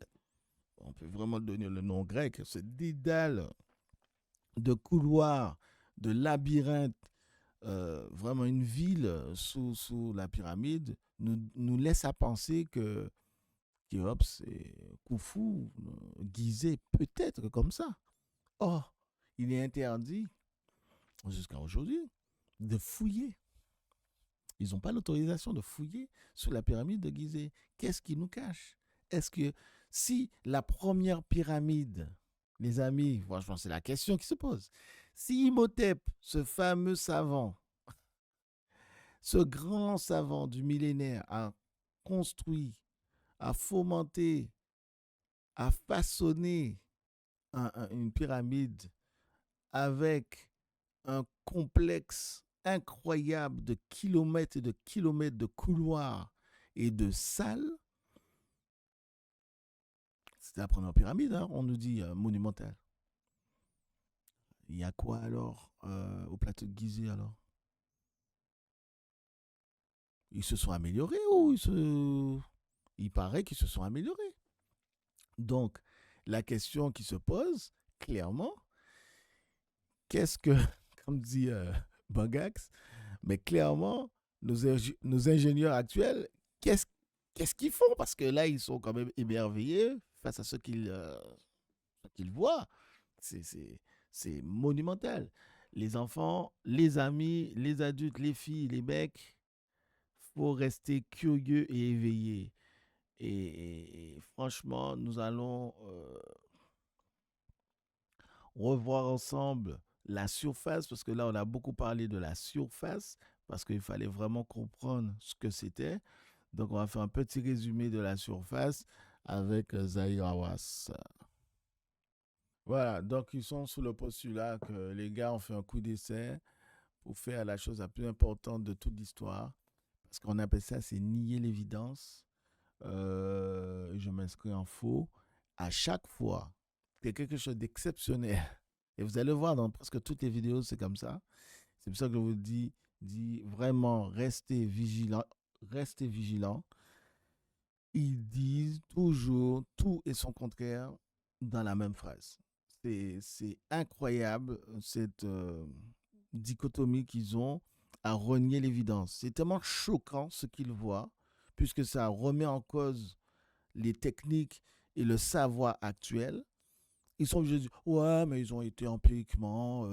on peut vraiment donner le nom grec, ce dédale de couloirs, de labyrinthes, vraiment une ville sous la pyramide, nous laisse à penser que Khéops et Khufu, Gizeh, peut-être comme ça. Or, il est interdit, jusqu'à aujourd'hui, de fouiller. Ils n'ont pas l'autorisation de fouiller sous la pyramide de Gizeh. Qu'est-ce qui nous cache? Est-ce que si la première pyramide, les amis, franchement, c'est la question qui se pose. Si Imhotep, ce fameux savant, ce grand savant du millénaire, a construit, a fomenté, a façonné une pyramide avec un complexe incroyable de kilomètres et de kilomètres de couloirs et de salles. C'était la première pyramide, hein, on nous dit monumentale. Il y a quoi alors au plateau de Gizeh alors? Ils se sont améliorés ou il paraît qu'ils se sont améliorés. Donc, la question qui se pose, clairement, qu'est-ce que, comme dit Bangax, mais clairement, nos ingénieurs actuels, qu'est-ce qu'ils font? Parce que là, ils sont quand même émerveillés face à ce qu'ils voient. C'est monumental. Les enfants, les amis, les adultes, les filles, les mecs, faut rester curieux et éveillé. Et franchement, nous allons revoir ensemble la surface, parce que là, on a beaucoup parlé de la surface, parce qu'il fallait vraiment comprendre ce que c'était. Donc, on va faire un petit résumé de la surface avec Zahir Hawass. Voilà, donc ils sont sous le postulat que les gars ont fait un coup d'essai pour faire la chose la plus importante de toute l'histoire, parce qu'on appelle ça, c'est nier l'évidence. Je m'inscris en faux. À chaque fois qu'il y a quelque chose d'exceptionnel, et vous allez voir dans presque toutes les vidéos, c'est comme ça. C'est pour ça que je vous dis vraiment, restez vigilants. Restez vigilants. Ils disent toujours tout et son contraire dans la même phrase. C'est incroyable cette dichotomie qu'ils ont à renier l'évidence. C'est tellement choquant ce qu'ils voient, puisque ça remet en cause les techniques et le savoir actuel. Ils sont obligés de dire, ouais, mais ils ont été empiriquement,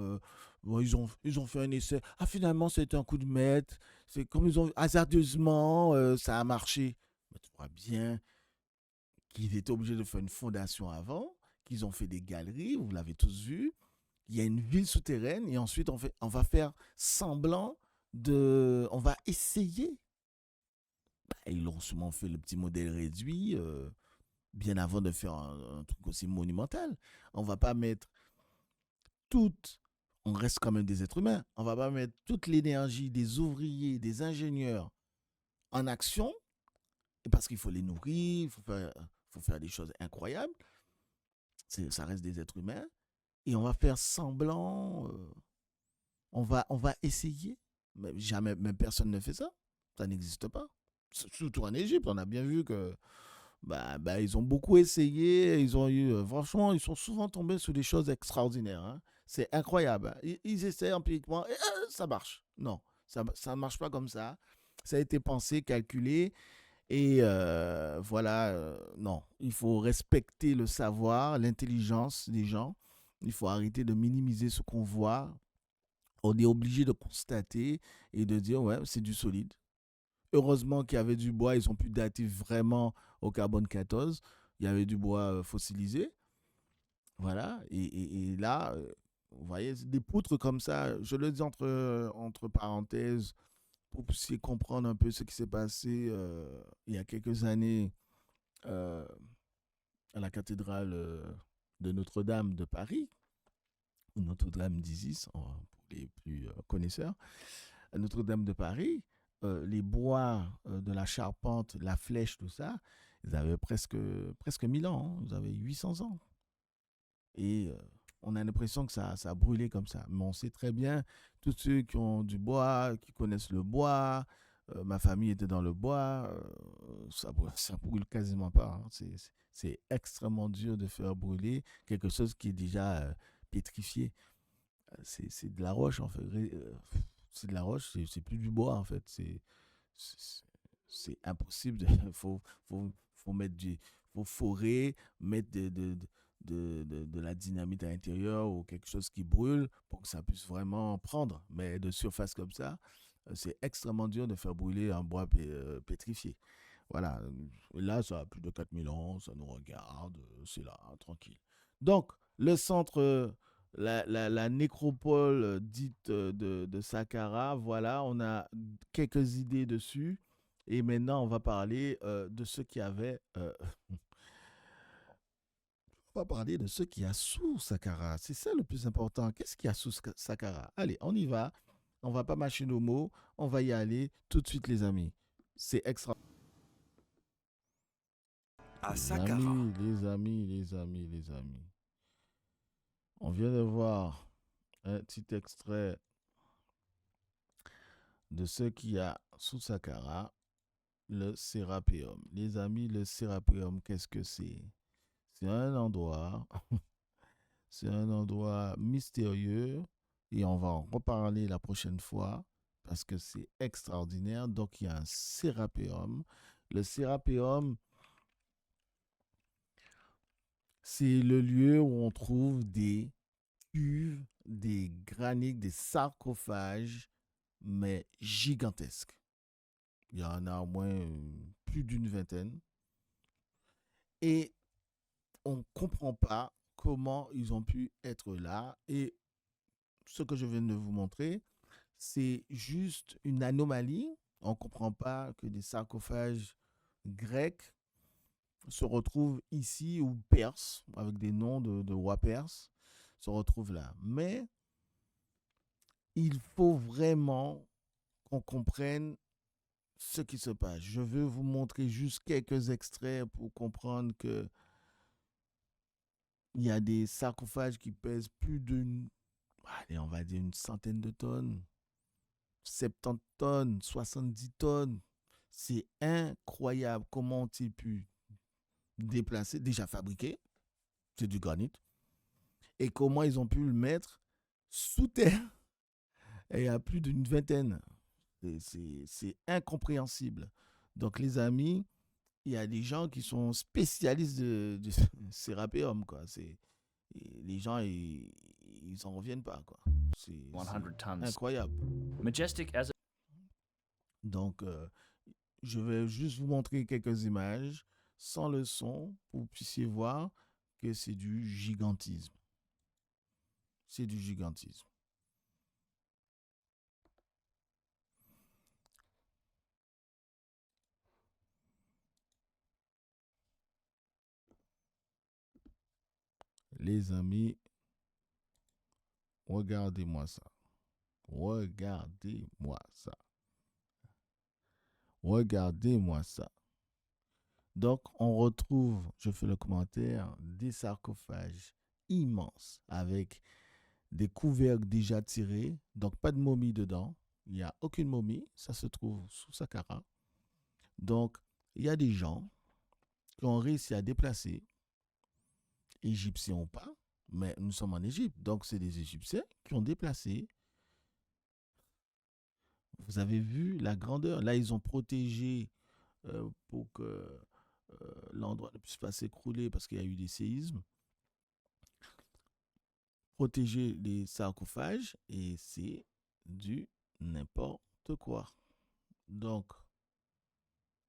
ouais, ils ont fait un essai. Ah, finalement, c'était un coup de maître. C'est comme ils ont hasardeusement, ça a marché. Mais tu vois bien qu'ils étaient obligés de faire une fondation avant, qu'ils ont fait des galeries, vous l'avez tous vu. Il y a une ville souterraine et ensuite on va faire semblant on va essayer. Bah, ils ont sûrement fait le petit modèle réduit bien avant de faire un truc aussi monumental. On va pas mettre toute, on reste quand même des êtres humains, on va pas mettre toute l'énergie des ouvriers, des ingénieurs en action, parce qu'il faut les nourrir, faut faire des choses incroyables. Ça reste des êtres humains. Et on va faire semblant, on va essayer. Mais jamais, même personne ne fait ça. Ça n'existe pas. Surtout en Égypte, on a bien vu que ils ont beaucoup essayé. Ils ont eu, franchement, ils sont souvent tombés sur des choses extraordinaires. Hein. C'est incroyable. Hein. Ils essaient empiriquement et ça marche. Non, ça ne marche pas comme ça. Ça a été pensé, calculé. Et voilà, non, il faut respecter le savoir, l'intelligence des gens. Il faut arrêter de minimiser ce qu'on voit. On est obligé de constater et de dire, ouais, c'est du solide. Heureusement qu'il y avait du bois, ils ont pu dater vraiment au carbone 14. Il y avait du bois fossilisé. Voilà, et là, vous voyez, des poutres comme ça, je le dis entre parenthèses, pour que vous puissiez comprendre un peu ce qui s'est passé il y a quelques années euh, à la cathédrale de Notre-Dame de Paris, ou Notre-Dame d'Isis, pour les plus connaisseurs. À Notre-Dame de Paris, les bois de la charpente, la flèche, tout ça, ils avaient presque 1000 ans, hein, ils avaient 800 ans. Et on a l'impression que ça a brûlé comme ça. Mais on sait très bien, tous ceux qui ont du bois, qui connaissent le bois, ma famille était dans le bois, ça brûle quasiment pas. Hein. C'est extrêmement dur de faire brûler quelque chose qui est déjà pétrifié. C'est de la roche, en fait. C'est de la roche, c'est plus du bois, en fait. C'est- c'est impossible. Faut mettre faut forer, mettre de la dynamite à l'intérieur ou quelque chose qui brûle pour que ça puisse vraiment prendre. Mais de surface comme ça, c'est extrêmement dur de faire brûler un bois pétrifié. Voilà. Là, ça a plus de 4000 ans, ça nous regarde, c'est là, tranquille. Donc, le centre, la nécropole dite de Saqqara, voilà, on a quelques idées dessus. Et maintenant, on va parler de ce qu'il y avait. On va parler de ce qu'il y a sous Saqqara. C'est ça le plus important. Qu'est-ce qu'il y a sous Saqqara? Allez, on y va. On va pas mâcher nos mots. On va y aller tout de suite, les amis. C'est extra. À Les Saqqara. amis, les amis, les amis, les amis. On vient de voir un petit extrait de ce qu'il y a sous Saqqara, le Sérapéum. Les amis, le Sérapéum, qu'est-ce que c'est? C'est un endroit, c'est un endroit mystérieux et on va en reparler la prochaine fois parce que c'est extraordinaire. Donc, il y a un Sérapéum. Le Sérapéum, c'est le lieu où on trouve des cuves, des granites, des sarcophages, mais gigantesques. Il y en a au moins plus d'une vingtaine. Et on ne comprend pas comment ils ont pu être là. Et ce que je viens de vous montrer, c'est juste une anomalie. On ne comprend pas que des sarcophages grecs se retrouvent ici ou perses, avec des noms de rois perses, se retrouvent là. Mais il faut vraiment qu'on comprenne ce qui se passe. Je veux vous montrer juste quelques extraits pour comprendre que il y a des sarcophages qui pèsent plus allez, on va dire une centaine de tonnes, 70 tonnes, 70 tonnes. C'est incroyable comment ont-ils pu déplacer, déjà fabriqué, c'est du granit, et comment ils ont pu le mettre sous terre. Et il y a plus d'une vingtaine. C'est incompréhensible. Donc, les amis, il y a des gens qui sont spécialistes du Sérapéum, quoi. Et les gens, ils s'en reviennent pas, quoi. C'est 100 tons. incroyable. Majestic as Donc, je vais juste vous montrer quelques images sans le son pour que vous puissiez voir que c'est du gigantisme. C'est du gigantisme. Les amis, regardez-moi ça. Regardez-moi ça. Regardez-moi ça. Donc, on retrouve, je fais le commentaire, des sarcophages immenses avec des couvercles déjà tirés. Donc, pas de momie dedans. Il n'y a aucune momie. Ça se trouve sous Saqqara. Donc, il y a des gens qui ont réussi à déplacer, égyptiens ou pas, mais nous sommes en Égypte. Donc, c'est des Égyptiens qui ont déplacé. Vous avez vu la grandeur. Là, ils ont protégé pour que l'endroit ne puisse pas s'écrouler parce qu'il y a eu des séismes. Protéger les sarcophages et c'est du n'importe quoi. Donc,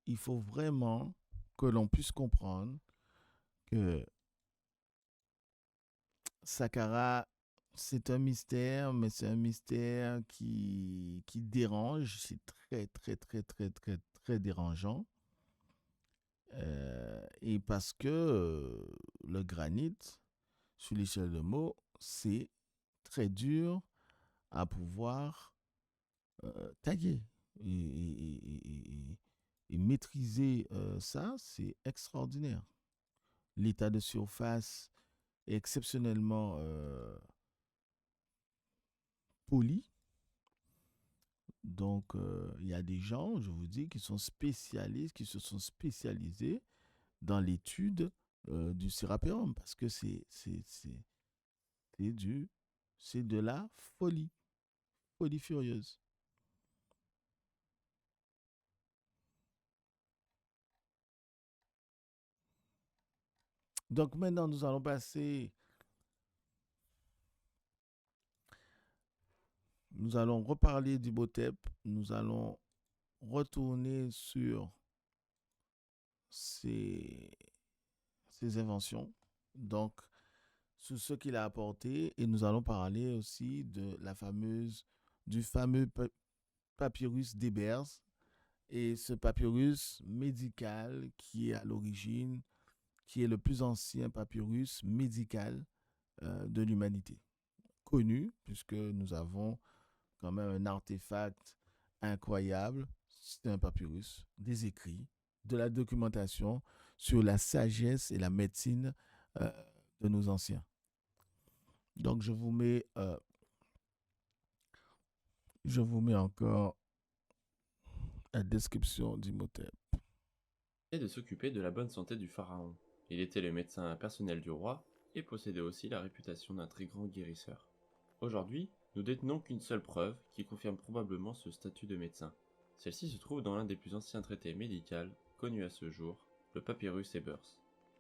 il faut vraiment que l'on puisse comprendre que Saqqara, c'est un mystère, mais c'est un mystère qui dérange. C'est très, très, très, très, très, très dérangeant. Et parce que le granit, sur l'échelle de mots, c'est très dur à pouvoir tailler. Et maîtriser ça, c'est extraordinaire. L'état de surface est exceptionnellement poli. Donc, il y a des gens, je vous dis, qui sont spécialistes, qui se sont spécialisés dans l'étude du sérapéum parce que c'est de la folie furieuse. Donc maintenant, nous allons reparler d'Imhotep, nous allons retourner sur ses inventions, donc sur ce qu'il a apporté, et nous allons parler aussi du fameux papyrus d'Hébers, et ce papyrus médical qui est à l'origine, qui est le plus ancien papyrus médical de l'humanité. Connu, puisque nous avons quand même un artefact incroyable, c'est un papyrus, des écrits, de la documentation sur la sagesse et la médecine de nos anciens. Donc, je vous mets encore la description d'Imhotep. Et de s'occuper de la bonne santé du pharaon. Il était le médecin personnel du roi et possédait aussi la réputation d'un très grand guérisseur. Aujourd'hui, nous détenons qu'une seule preuve qui confirme probablement ce statut de médecin. Celle-ci se trouve dans l'un des plus anciens traités médicaux connus à ce jour, le papyrus Ebers.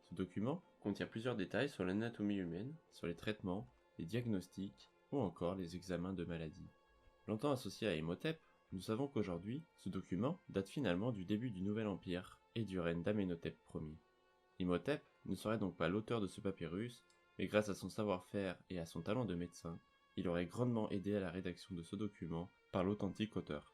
Ce document contient plusieurs détails sur l'anatomie humaine, sur les traitements, les diagnostics ou encore les examens de maladies. Longtemps associé à Imhotep, nous savons qu'aujourd'hui, ce document date finalement du début du Nouvel Empire et du règne d'Amenhotep Ier. Imhotep ne serait donc pas l'auteur de ce papyrus, mais grâce à son savoir-faire et à son talent de médecin, il aurait grandement aidé à la rédaction de ce document par l'authentique auteur.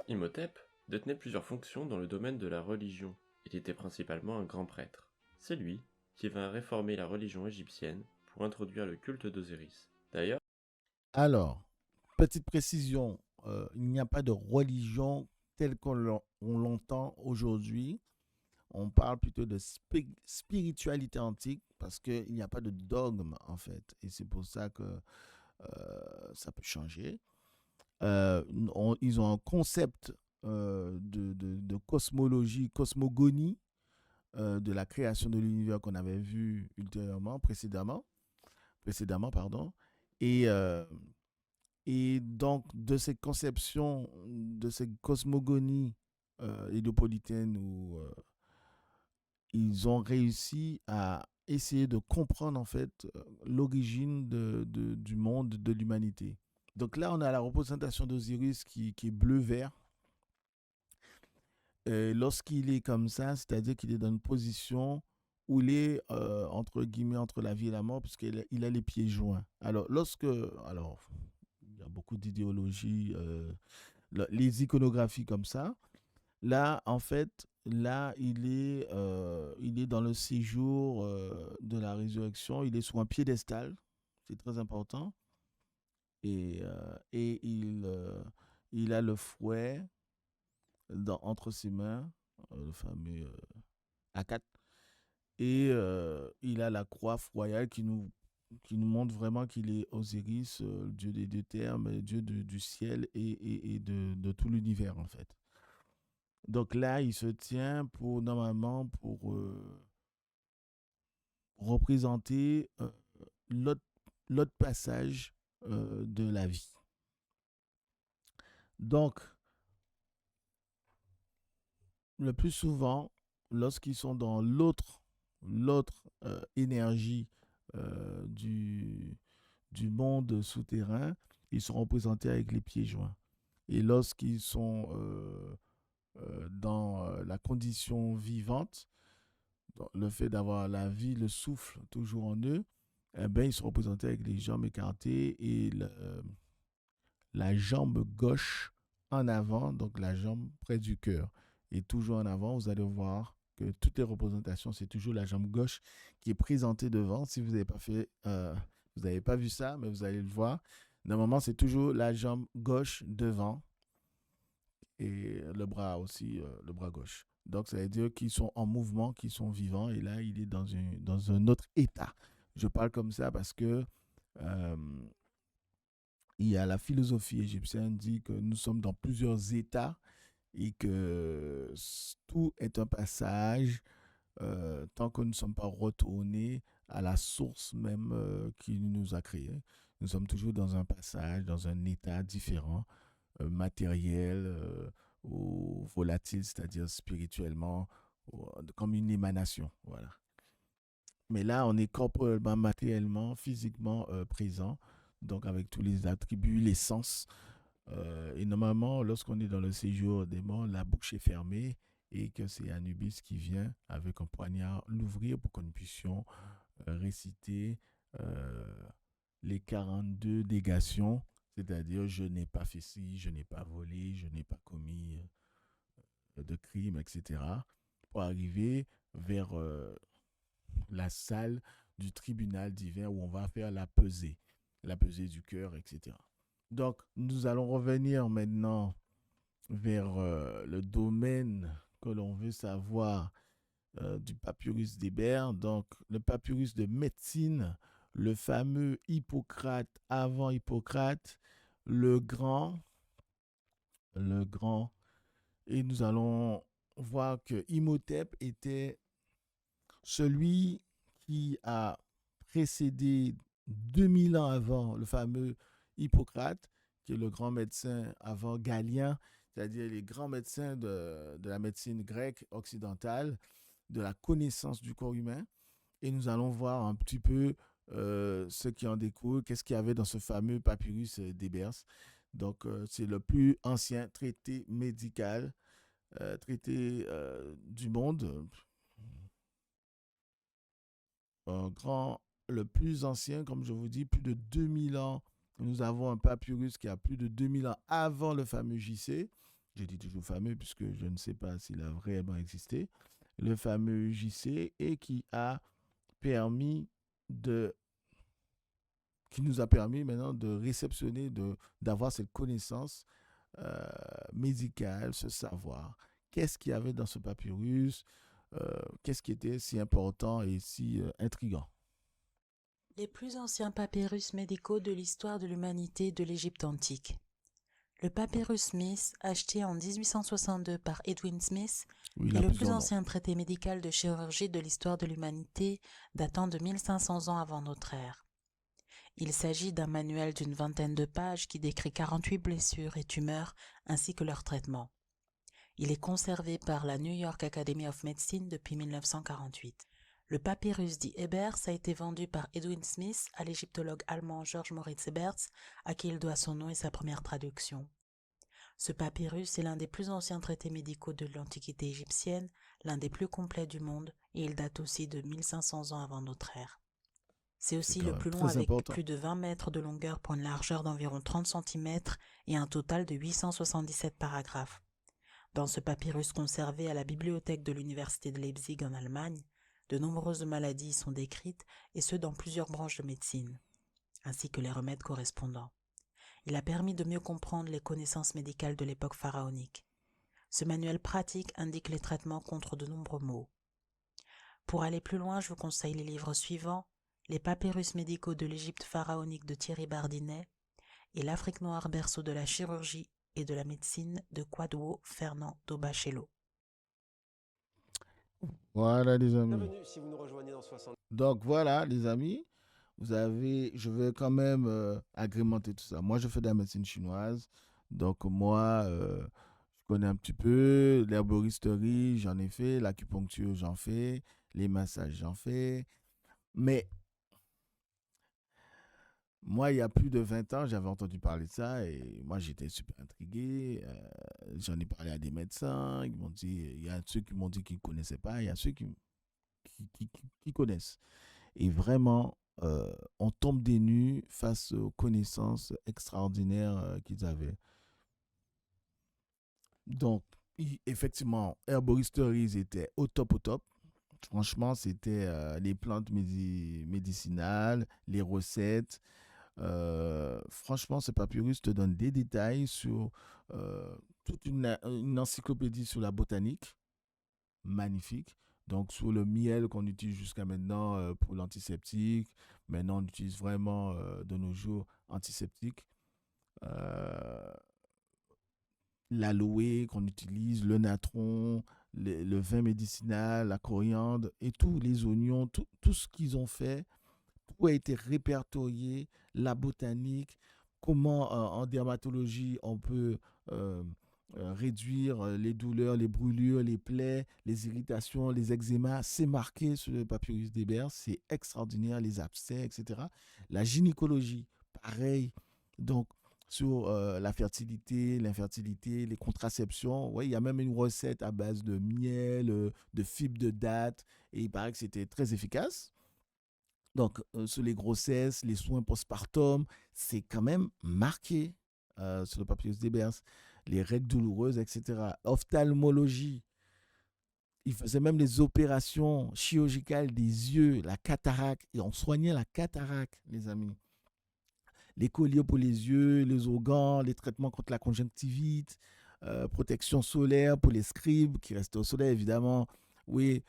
Imhotep détenait plusieurs fonctions dans le domaine de la religion. Il était principalement un grand prêtre. C'est lui qui vint réformer la religion égyptienne pour introduire le culte d'Osiris. D'ailleurs, alors, petite précision, il n'y a pas de religion telle qu'on l'entend aujourd'hui. On parle plutôt de spiritualité antique parce qu'il n'y a pas de dogme en fait. Et c'est pour ça que ça peut changer. Ils ont un concept de cosmologie, cosmogonie de la création de l'univers qu'on avait vu précédemment, pardon. Et donc, de ces conceptions, de ces cosmogonies héliopolitaines où ils ont réussi à essayer de comprendre en fait l'origine du monde, de l'humanité. Donc là, on a la représentation d'Osiris qui est bleu-vert. Lorsqu'il est comme ça, c'est-à-dire qu'il est dans une position où il est, entre guillemets, entre la vie et la mort, puisqu'il a les pieds joints. Alors, il y a beaucoup d'idéologies, les iconographies comme ça. Là, en fait, il est dans le séjour de la résurrection. Il est sur un piédestal, c'est très important. Et il a le fouet entre ses mains, le fameux A4. Et il a la croix royale qui nous montre vraiment qu'il est Osiris, dieu des deux termes, dieu du ciel et de tout l'univers, en fait. Donc là, il se tient normalement pour représenter l'autre passage de la vie. Donc, le plus souvent, lorsqu'ils sont dans l'autre énergie du monde souterrain, ils sont représentés avec les pieds joints. Et lorsqu'ils sont dans la condition vivante, le fait d'avoir la vie, le souffle toujours en eux, ils sont représentés avec les jambes écartées et la jambe gauche en avant, donc la jambe près du cœur. Et toujours en avant, vous allez voir que toutes les représentations, c'est toujours la jambe gauche qui est présentée devant. Si vous n'avez pas fait, vous n'avez pas vu ça, mais vous allez le voir. Normalement, c'est toujours la jambe gauche devant et le bras aussi, le bras gauche. Donc, ça veut dire qu'ils sont en mouvement, qu'ils sont vivants. Et là, il est dans un autre état. Je parle comme ça parce que il y a la philosophie égyptienne dit que nous sommes dans plusieurs états et que tout est un passage tant que nous ne sommes pas retournés à la source même qui nous a créés. Nous sommes toujours dans un passage, dans un état différent, matériel ou volatile, c'est-à-dire spirituellement, comme une émanation. Voilà. Mais là, on est corporellement, matériellement, physiquement présent, donc avec tous les attributs, les sens. Et normalement, lorsqu'on est dans le séjour des morts, la bouche est fermée et que c'est Anubis qui vient avec un poignard l'ouvrir pour que nous puissions réciter les 42 négations, c'est-à-dire je n'ai pas fait ci, je n'ai pas volé, je n'ai pas commis de crime, etc. pour arriver vers la salle du tribunal divin où on va faire la pesée du cœur, etc. Donc, nous allons revenir maintenant vers le domaine que l'on veut savoir du papyrus d'Hébert. Donc, le papyrus de médecine, le fameux Hippocrate, avant Hippocrate, le grand. Et nous allons voir que Imhotep était celui qui a précédé 2000 ans avant le fameux Hippocrate, qui est le grand médecin avant Galien, c'est-à-dire les grands médecins de la médecine grecque occidentale, de la connaissance du corps humain. Et nous allons voir un petit peu ce qui en découle, qu'est-ce qu'il y avait dans ce fameux papyrus d'Hébert. Donc, c'est le plus ancien traité médical, du monde. Le plus ancien, comme je vous dis, plus de 2000 ans. Nous avons un papyrus qui a plus de 2000 ans avant le fameux JC. Je dis toujours fameux puisque je ne sais pas s'il a réellement existé. Le fameux JC et qui nous a permis maintenant de réceptionner, d'avoir cette connaissance médicale, ce savoir. Qu'est-ce qu'il y avait dans ce papyrus? Qu'est-ce qui était si important et si intriguant? Les plus anciens papyrus médicaux de l'histoire de l'humanité de l'Égypte antique. Le papyrus Smith, acheté en 1862 par Edwin Smith, est le plus ancien traité médical de chirurgie de l'histoire de l'humanité, datant de 1500 ans avant notre ère. Il s'agit d'un manuel d'une vingtaine de pages qui décrit 48 blessures et tumeurs ainsi que leur traitement. Il est conservé par la New York Academy of Medicine depuis 1948. Le papyrus dit Ebers a été vendu par Edwin Smith à l'égyptologue allemand George Moritz Ebers, à qui il doit son nom et sa première traduction. Ce papyrus est l'un des plus anciens traités médicaux de l'Antiquité égyptienne, l'un des plus complets du monde, et il date aussi de 1500 ans avant notre ère. C'est aussi le plus long avec plus de 20 mètres de longueur pour une largeur d'environ 30 cm et un total de 877 paragraphes. Dans ce papyrus conservé à la bibliothèque de l'Université de Leipzig en Allemagne, de nombreuses maladies y sont décrites et ce dans plusieurs branches de médecine, ainsi que les remèdes correspondants. Il a permis de mieux comprendre les connaissances médicales de l'époque pharaonique. Ce manuel pratique indique les traitements contre de nombreux maux. Pour aller plus loin, je vous conseille les livres suivants: Les papyrus médicaux de l'Égypte pharaonique de Thierry Bardinet et L'Afrique noire, berceau de la chirurgie et de la médecine de Kwadwo Fernand Dobachello. Voilà les amis. Donc voilà les amis, je vais quand même agrémenter tout ça. Moi je fais de la médecine chinoise, donc moi je connais un petit peu l'herboristerie, j'en ai fait, l'acupuncture j'en fais, les massages j'en fais, mais moi, il y a plus de 20 ans, j'avais entendu parler de ça et moi, j'étais super intrigué. J'en ai parlé à des médecins. Ils m'ont dit, il y a ceux qui m'ont dit qu'ils ne connaissaient pas, il y a ceux qui connaissent. Et vraiment, on tombe des nues face aux connaissances extraordinaires qu'ils avaient. Donc, effectivement, herboristerie, ils étaient au top, au top. Franchement, c'était les plantes médicinales, les recettes. Franchement, ce papyrus te donne des détails sur toute une encyclopédie sur la botanique, magnifique. Donc, sur le miel qu'on utilise jusqu'à maintenant pour l'antiseptique. Maintenant, on utilise vraiment de nos jours antiseptique. L'aloe qu'on utilise, le natron, le vin médicinal, la coriandre et tous les oignons, tout ce qu'ils ont fait, tout a été répertorié, la botanique, comment en dermatologie on peut réduire les douleurs, les brûlures, les plaies, les irritations, les eczémas. C'est marqué sur le papyrus d'Ebers, c'est extraordinaire, les abcès, etc. La gynécologie, pareil. Donc, sur la fertilité, l'infertilité, les contraceptions. Ouais, il y a même une recette à base de miel, de fibres de date, et il paraît que c'était très efficace. Donc, sur les grossesses, les soins postpartum, c'est quand même marqué sur le papyrus d'Ebers. Les règles douloureuses, etc. Ophtalmologie, il faisait même des opérations chirurgicales des yeux, la cataracte, et on soignait la cataracte, les amis. Les colliers pour les yeux, les organes, les traitements contre la conjonctivite, protection solaire pour les scribes qui restent au soleil, évidemment. Oui,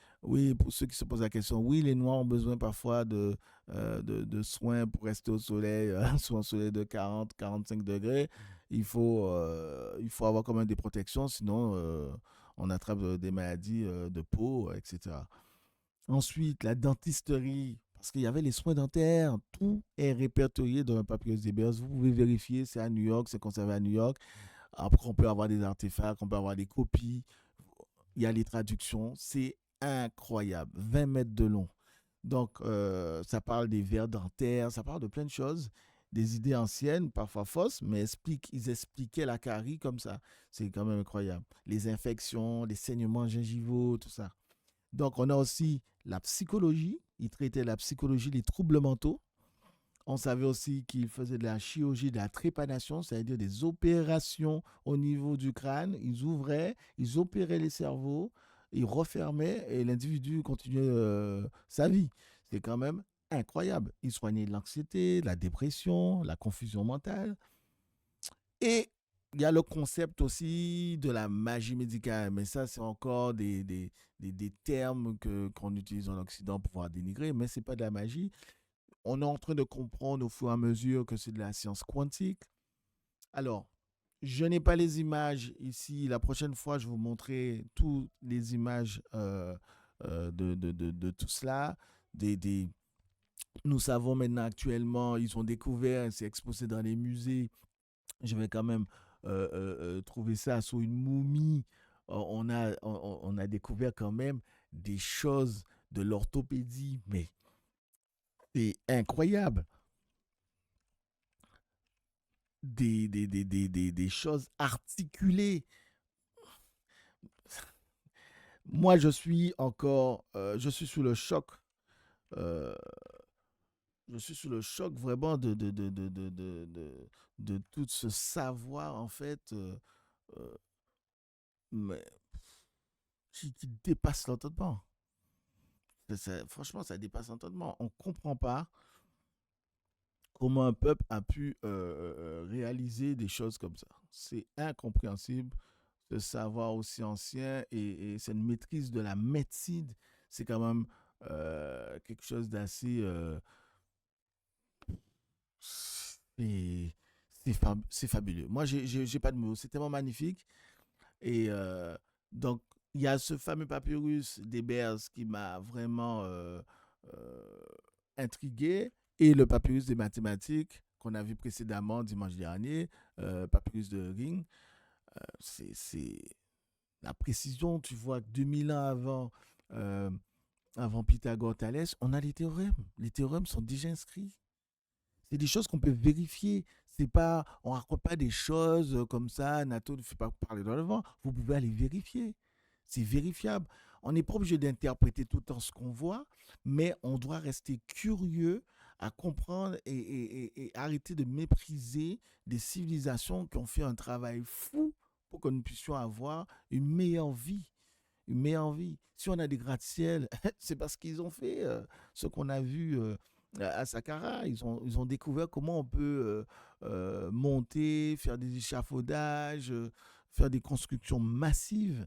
pour ceux qui se posent la question, oui, les Noirs ont besoin parfois de soins pour rester au soleil, sous un soleil de 40-45 degrés. Il faut avoir quand même des protections, sinon on attrape des maladies de peau, etc. Ensuite, la dentisterie, parce qu'il y avait les soins dentaires, tout est répertorié dans un papyrus d'Ebers. Vous pouvez vérifier, c'est à New York, c'est conservé à New York. Après, on peut avoir des artefacts, on peut avoir des copies. Il y a les traductions, c'est incroyable, 20 mètres de long. Donc, ça parle des vers dentaires, ça parle de plein de choses, des idées anciennes, parfois fausses, mais ils expliquaient la carie comme ça. C'est quand même incroyable. Les infections, les saignements gingivaux, tout ça. Donc, on a aussi la psychologie. Il traitait la psychologie, les troubles mentaux. On savait aussi qu'il faisait de la chirurgie, de la trépanation, c'est-à-dire des opérations au niveau du crâne. Ils ouvraient, ils opéraient les cerveaux, ils refermaient et l'individu continuait sa vie. C'est quand même incroyable. Ils soignaient l'anxiété, la dépression, la confusion mentale. Et il y a le concept aussi de la magie médicale, mais ça, c'est encore des termes qu'on utilise en Occident pour pouvoir dénigrer, mais ce n'est pas de la magie. On est en train de comprendre au fur et à mesure que c'est de la science quantique. Alors, je n'ai pas les images ici. La prochaine fois, je vais vous montrer toutes les images de tout cela. Nous savons maintenant actuellement, ils ont découvert, c'est exposé dans les musées. Je vais quand même trouver ça sous une momie. On a découvert quand même des choses de l'orthopédie, mais c'est incroyable. Des choses articulées. Moi, je suis sous le choc. euh, je suis sous le choc vraiment de tout ce savoir, en fait, euh, mais qui dépasse l'entendement. Franchement, ça dépasse l'entendement. On ne comprend pas comment un peuple a pu réaliser des choses comme ça. C'est incompréhensible. Ce savoir aussi ancien et cette maîtrise de la médecine, c'est quand même quelque chose d'assez... c'est c'est fabuleux. Moi, j'ai pas de mots. C'est tellement magnifique. Et donc, il y a ce fameux papyrus d'Ebers qui m'a vraiment euh, intrigué, et le papyrus des mathématiques qu'on a vu précédemment dimanche dernier, papyrus de Ring. C'est la précision, tu vois, 2000 ans avant Pythagore, Thalès, on a les théorèmes. Les théorèmes sont déjà inscrits. C'est des choses qu'on peut vérifier. C'est pas, on raconte pas des choses comme ça. Nato ne fait pas parler dans le vent. Vous pouvez aller vérifier. C'est vérifiable. On n'est pas obligé d'interpréter tout le temps ce qu'on voit, mais on doit rester curieux à comprendre et arrêter de mépriser des civilisations qui ont fait un travail fou pour que nous puissions avoir une meilleure vie. Une meilleure vie. Si on a des gratte-ciel, c'est parce qu'ils ont fait ce qu'on a vu à Saqqara. Ils ont découvert comment on peut monter, faire des échafaudages, faire des constructions massives.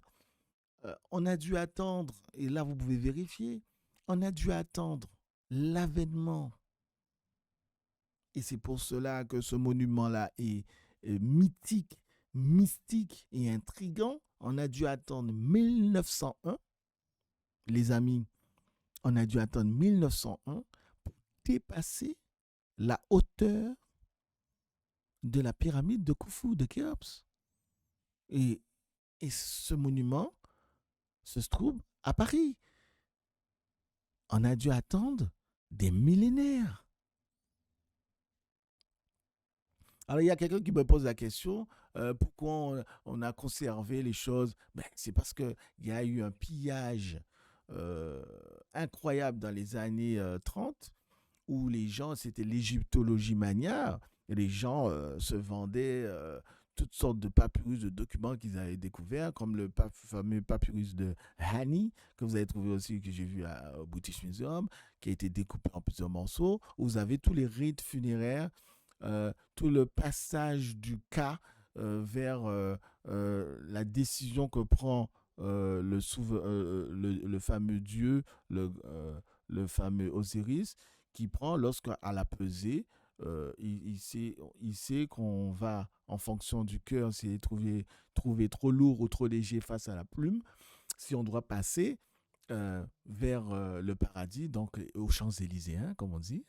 On a dû attendre, et là vous pouvez vérifier, on a dû attendre l'avènement. Et c'est pour cela que ce monument-là est mythique, mystique et intriguant. On a dû attendre 1901, les amis, on a dû attendre 1901 pour dépasser la hauteur de la pyramide de Khufu, de Khéops. Et ce monument se trouve à Paris. On a dû attendre des millénaires. Alors, il y a quelqu'un qui me pose la question, pourquoi on a conservé les choses? C'est parce qu'il y a eu un pillage incroyable dans les années 30, où les gens, c'était l'égyptologie mania, et les gens se vendaient toutes sortes de papyrus, de documents qu'ils avaient découverts, comme le fameux papyrus de Hani, que vous avez trouvé aussi, que j'ai vu au British Museum, qui a été découpé en plusieurs morceaux, où vous avez tous les rites funéraires, tout le passage du cas vers la décision que prend le fameux dieu, le fameux Osiris, qui prend lorsqu'à la pesée, il sait qu'on va, en fonction du cœur, si trouver trop lourd ou trop léger face à la plume, si on doit passer vers le paradis, donc aux Champs-Élysées, comme on dit.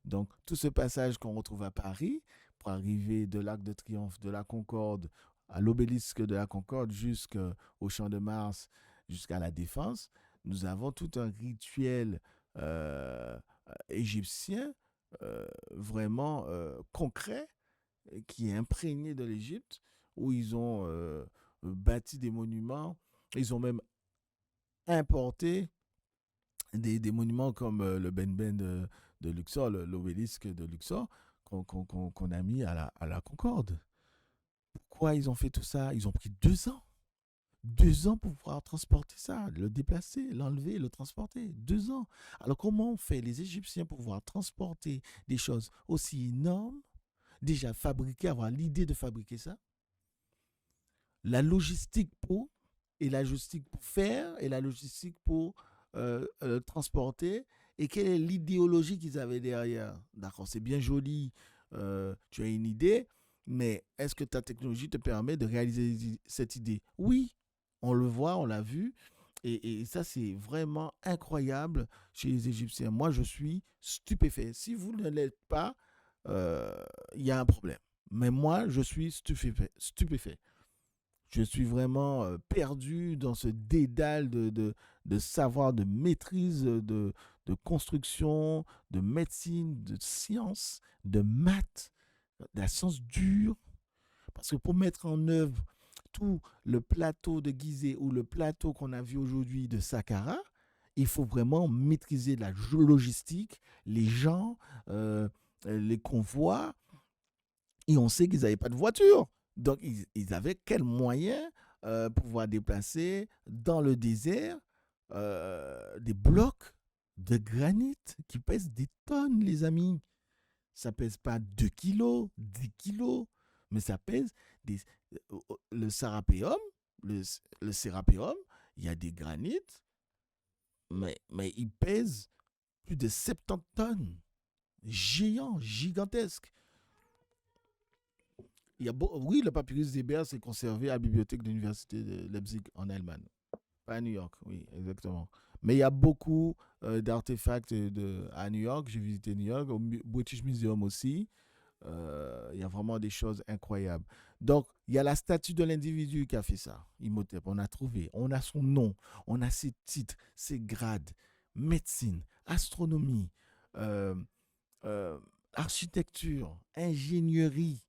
Donc, tout ce passage qu'on retrouve à Paris, pour arriver de l'Arc de Triomphe, de la Concorde, à l'obélisque de la Concorde, jusqu'au Champ de Mars, jusqu'à la Défense, nous avons tout un rituel égyptien vraiment concret, qui est imprégné de l'Égypte, où ils ont bâti des monuments. Ils ont même importé des monuments comme le Ben de Luxor, l'obélisque de Luxor, qu'on a mis à la Concorde. Pourquoi ils ont fait tout ça? Ils ont pris 2 ans. 2 ans pour pouvoir transporter ça, le déplacer, l'enlever, le transporter. 2 ans. Alors comment ont fait les Égyptiens pour pouvoir transporter des choses aussi énormes, déjà fabriquer, avoir l'idée de fabriquer ça? La logistique pour, et la logistique pour faire, et la logistique pour transporter, et quelle est l'idéologie qu'ils avaient derrière? D'accord, c'est bien joli, tu as une idée, mais est-ce que ta technologie te permet de réaliser cette idée? Oui, on le voit, on l'a vu, et ça c'est vraiment incroyable chez les Égyptiens. Moi je suis stupéfait. Si vous ne l'êtes pas, il y a un problème. Mais moi je suis stupéfait. Je suis vraiment perdu dans ce dédale de savoir, de maîtrise, de construction, de médecine, de science, de maths, de la science dure. Parce que pour mettre en œuvre tout le plateau de Gizeh ou le plateau qu'on a vu aujourd'hui de Saqqara, il faut vraiment maîtriser la logistique, les gens, les convois. Et on sait qu'ils n'avaient pas de voiture. Donc, ils avaient quel moyen pouvoir déplacer dans le désert des blocs de granit qui pèsent des tonnes, les amis. Ça ne pèse pas 2 kilos, 10 kilos, mais ça pèse le sérapéum, le sérapéum, il y a des granites, mais il pèse plus de 70 tonnes. Géant, gigantesque. Oui, le papyrus d'Ebers est conservé à la bibliothèque de l'université de Leipzig en Allemagne. Pas à New York, oui, exactement. Mais il y a beaucoup d'artefacts à New York. J'ai visité New York, au British Museum aussi. Il y a vraiment des choses incroyables. Donc, il y a la statue de l'individu qui a fait ça. Imhotep, on a trouvé. On a son nom, on a ses titres, ses grades, médecine, astronomie, architecture, ingénierie.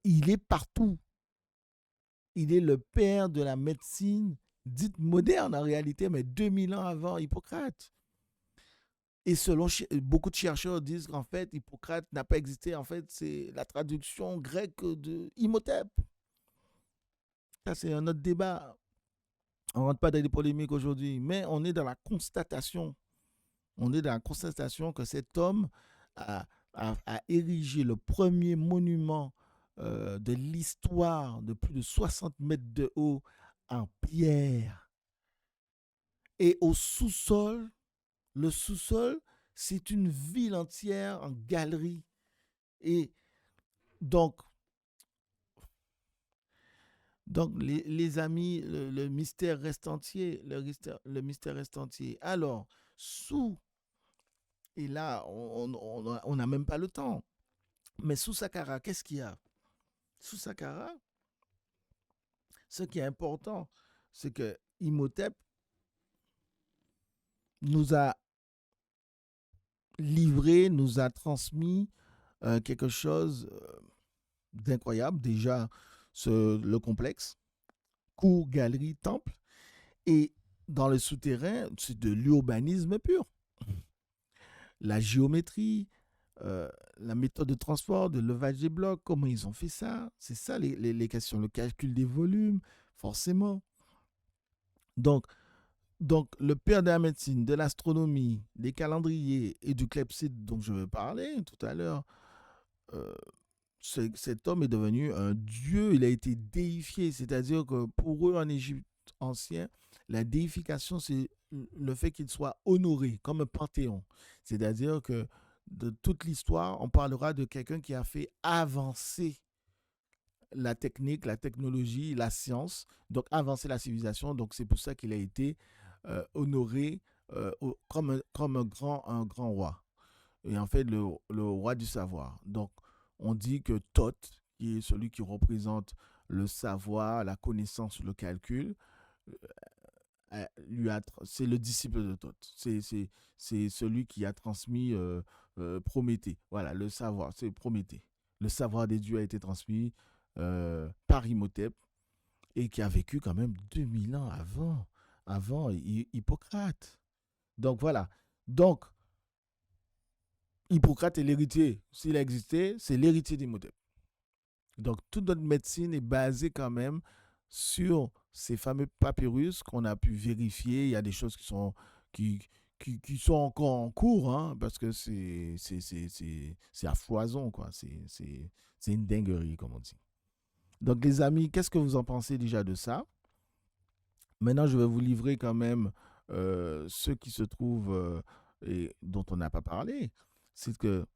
Il est partout. Il est le père de la médecine dite moderne en réalité, mais 2000 ans avant Hippocrate. Et selon beaucoup de chercheurs disent qu'en fait, Hippocrate n'a pas existé. En fait, c'est la traduction grecque de Imhotep. Ça, c'est un autre débat. On ne rentre pas dans les polémiques aujourd'hui, mais on est dans la constatation. On est dans la constatation que cet homme a érigé le premier monument de l'histoire de plus de 60 mètres de haut en pierre. Et au sous-sol, le sous-sol, c'est une ville entière en galerie. Et donc les amis, le mystère reste entier. Le mystère reste entier. Alors, et là, on n'a même pas le temps. Mais sous Saqqara, qu'est-ce qu'il y a? Sous Saqqara, ce qui est important, c'est que Imhotep nous a livré, nous a transmis quelque chose d'incroyable. Déjà, le complexe, cour, galerie, temple. Et dans le souterrain, c'est de l'urbanisme pur. La géométrie, la méthode de transport, de levage des blocs, comment ils ont fait ça. C'est ça les questions, le calcul des volumes, forcément. Donc, le père de la médecine, de l'astronomie, des calendriers et du clepsydre dont je vais parler tout à l'heure, cet homme est devenu un dieu, il a été déifié. C'est-à-dire que pour eux, en Égypte ancienne, la déification, c'est le fait qu'il soit honoré comme un panthéon. C'est-à-dire que de toute l'histoire, on parlera de quelqu'un qui a fait avancer la technique, la technologie, la science, donc avancer la civilisation. Donc c'est pour ça qu'il a été honoré comme un grand roi. Et en fait, le roi du savoir. Donc on dit que Thoth, qui est celui qui représente le savoir, la connaissance, le calcul, c'est le disciple de Thoth. C'est celui qui a transmis Prométhée. Voilà, le savoir, c'est Prométhée. Le savoir des dieux a été transmis par Imhotep et qui a vécu quand même 2000 ans avant Hippocrate. Donc voilà. Donc, Hippocrate est l'héritier. S'il a existé, c'est l'héritier d'Imhotep. Donc, toute notre médecine est basée quand même sur ces fameux papyrus qu'on a pu vérifier. Il y a des choses qui sont encore en cours, hein, parce que c'est à foison, quoi. C'est une dinguerie, comme on dit. Donc, les amis, qu'est-ce que vous en pensez déjà de ça? Maintenant, je vais vous livrer quand même ceux qui se trouvent et dont on n'a pas parlé. C'est que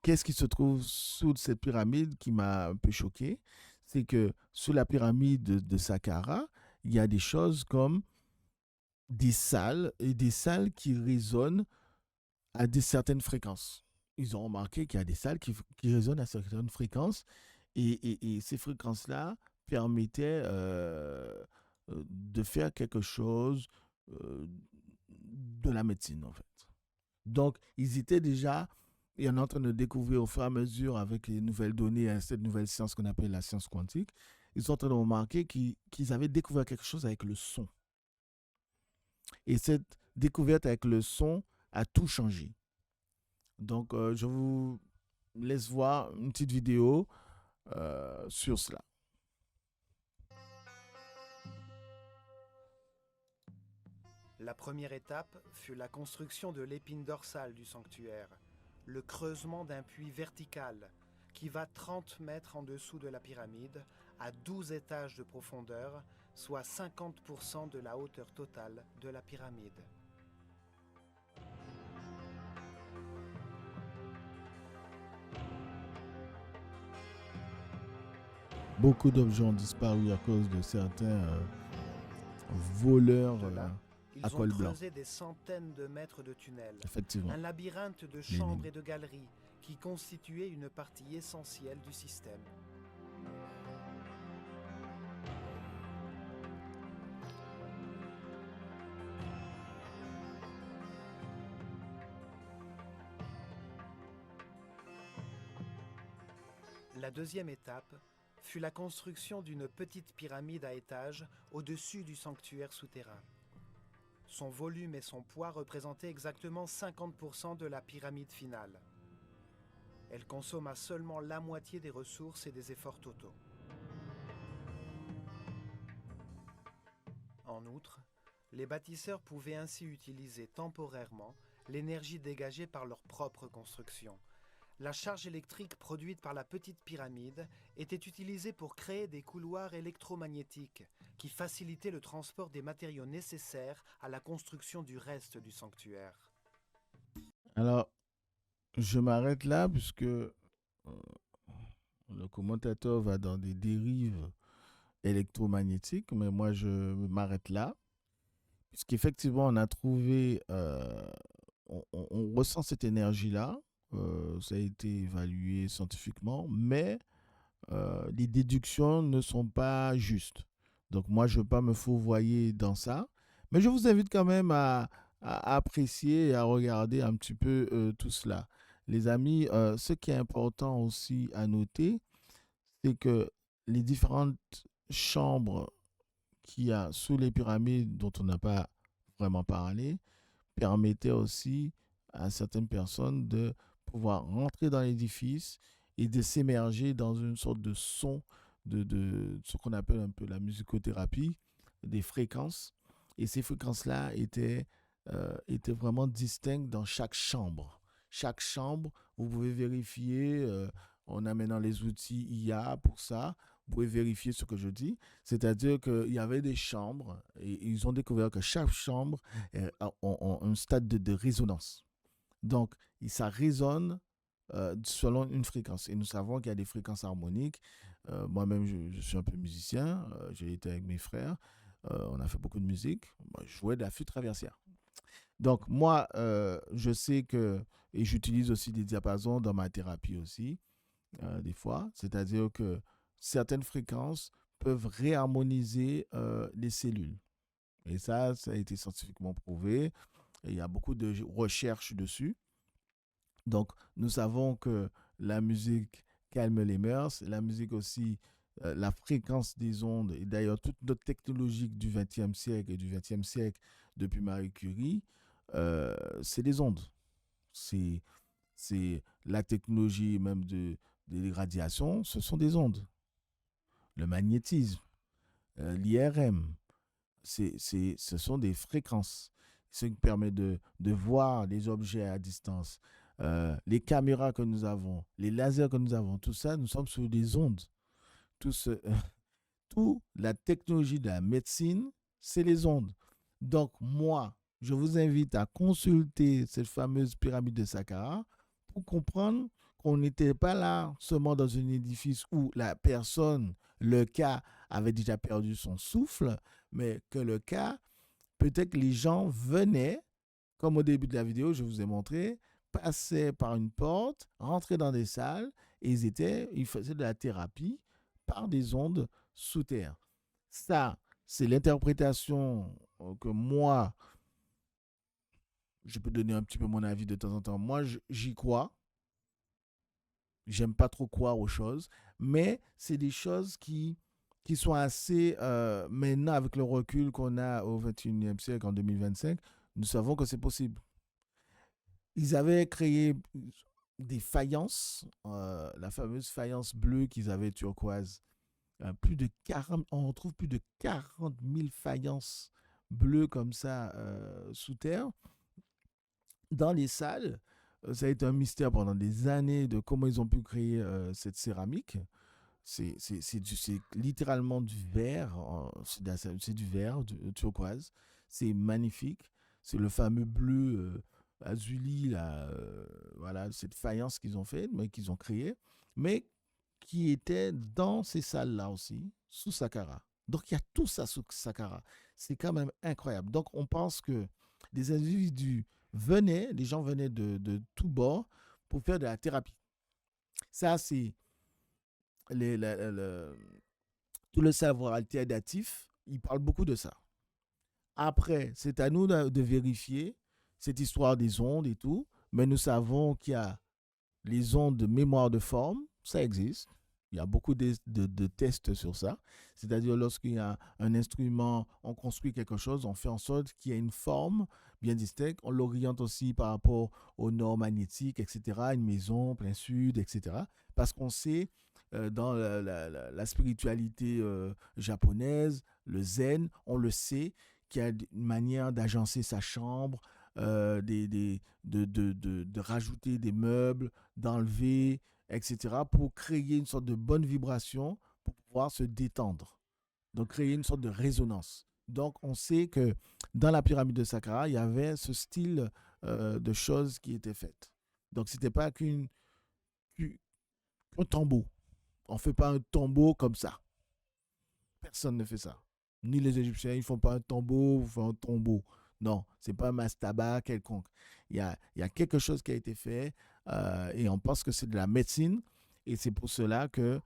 qu'est-ce qui se trouve sous cette pyramide qui m'a un peu choqué? C'est que sous la pyramide de Saqqara, il y a des choses comme des salles qui résonnent à certaines fréquences. ils ont remarqué qu'il y a des salles qui résonnent à certaines fréquences et ces fréquences-là permettaient de faire quelque chose de la médecine, en fait. Donc, ils étaient déjà en train de découvrir au fur et à mesure avec les nouvelles données, cette nouvelle science qu'on appelle la science quantique, ils sont en train de remarquer qu'ils avaient découvert quelque chose avec le son. Et cette découverte avec le son a tout changé. Donc, je vous laisse voir une petite vidéo sur cela. La première étape fut la construction de l'épine dorsale du sanctuaire, le creusement d'un puits vertical qui va 30 mètres en dessous de la pyramide, à 12 étages de profondeur, soit 50% de la hauteur totale de la pyramide. Beaucoup d'objets ont disparu à cause de certains voleurs De là, à ils ont col blanc. creusé des centaines de mètres de tunnels, Effectivement. un labyrinthe de chambres et de galeries qui constituait une partie essentielle du système. La deuxième étape fut la construction d'une petite pyramide à étages au-dessus du sanctuaire souterrain. Son volume et son poids représentaient exactement 50% de la pyramide finale. Elle consomma seulement la moitié des ressources et des efforts totaux. En outre, les bâtisseurs pouvaient ainsi utiliser temporairement l'énergie dégagée par leur propre construction. La charge électrique produite par la petite pyramide était utilisée pour créer des couloirs électromagnétiques qui facilitaient le transport des matériaux nécessaires à la construction du reste du sanctuaire. Alors, je m'arrête là puisque le commentateur va dans des dérives électromagnétiques, mais moi je m'arrête là puisqu'effectivement on a trouvé, on ressent cette énergie-là, ça a été évalué scientifiquement, mais les déductions ne sont pas justes. Donc moi je ne veux pas me fourvoyer dans ça, mais je vous invite quand même à apprécier et à regarder un petit peu tout cela. Les amis, ce qui est important aussi à noter, c'est que les différentes chambres qu'il y a sous les pyramides dont on n'a pas vraiment parlé permettaient aussi à certaines personnes de pouvoir rentrer dans l'édifice et de s'émerger dans une sorte de son de ce qu'on appelle un peu la musicothérapie, des fréquences. Et ces fréquences-là étaient vraiment distinctes dans chaque chambre. Chaque chambre, vous pouvez vérifier, en amenant les outils IA pour ça, vous pouvez vérifier ce que je dis. C'est-à-dire qu'il y avait des chambres et ils ont découvert que chaque chambre a un stade de résonance. Donc, ça résonne selon une fréquence. Et nous savons qu'il y a des fréquences harmoniques. Moi-même, je suis un peu musicien. J'ai été avec mes frères. On a fait beaucoup de musique. Moi, je jouais de la flûte traversière. Donc, moi, je sais que, et j'utilise aussi des diapasons dans ma thérapie aussi, des fois. C'est-à-dire que certaines fréquences peuvent réharmoniser les cellules. Et ça a été scientifiquement prouvé. Et il y a beaucoup de recherches dessus. Donc, nous savons que la musique calme les mœurs, la musique aussi, la fréquence des ondes, et d'ailleurs toute notre technologie du XXe siècle et du XXe siècle depuis Marie Curie, c'est des ondes. C'est la technologie même des radiations, ce sont des ondes. Le magnétisme, l'IRM, ce sont des fréquences. Ce qui permet de voir les objets à distance. Les caméras que nous avons, les lasers que nous avons, tout ça, nous sommes sur des ondes. Tout la technologie de la médecine, c'est les ondes. Donc, moi, je vous invite à consulter cette fameuse pyramide de Saqqara pour comprendre qu'on n'était pas là seulement dans un édifice où la personne, le cas, avait déjà perdu son souffle, mais que le cas, peut-être que les gens venaient, comme au début de la vidéo, je vous ai montré, passaient par une porte, rentraient dans des salles et ils faisaient de la thérapie par des ondes sous terre. Ça, c'est l'interprétation que moi, je peux donner un petit peu mon avis de temps en temps. Moi, j'y crois. J'aime pas trop croire aux choses, mais c'est des choses qui sont assez, maintenant, avec le recul qu'on a au 21e siècle, en 2025, nous savons que c'est possible. Ils avaient créé des faïences, la fameuse faïence bleue qu'ils avaient turquoise. On retrouve plus de 40 000 faïences bleues comme ça sous terre. Dans les salles, ça a été un mystère pendant des années de comment ils ont pu créer cette céramique. C'est littéralement du verre, c'est du verre, du turquoise. C'est magnifique. C'est le fameux bleu azuli, là, voilà, cette faïence qu'ils ont fait, mais qu'ils ont créée, mais qui était dans ces salles-là aussi, sous Saqqara. Donc il y a tout ça sous Saqqara. C'est quand même incroyable. Donc on pense que des individus les gens venaient de tous bords pour faire de la thérapie. Ça, c'est tout le savoir alternatif, il parle beaucoup de ça. Après, c'est à nous de vérifier cette histoire des ondes et tout, mais nous savons qu'il y a les ondes de mémoire de forme, ça existe. Il y a beaucoup de tests sur ça. C'est-à-dire, lorsqu'il y a un instrument, on construit quelque chose, on fait en sorte qu'il y ait une forme bien distincte. On l'oriente aussi par rapport au nord magnétique, etc., une maison, plein sud, etc. Parce qu'on sait, dans la spiritualité japonaise, le zen, on le sait, qu'il y a une manière d'agencer sa chambre, de rajouter des meubles, d'enlever, etc., pour créer une sorte de bonne vibration pour pouvoir se détendre. Donc, créer une sorte de résonance. Donc, on sait que dans la pyramide de Saqqara, il y avait ce style de choses qui étaient faites. Donc, ce n'était pas qu'un tombeau. On ne fait pas un tombeau comme ça. Personne ne fait ça. Ni les Égyptiens, ils ne font pas un tombeau, ils font un tombeau. Non, ce n'est pas un mastaba quelconque. Il y a quelque chose qui a été fait et on pense que c'est de la médecine. Et c'est pour cela que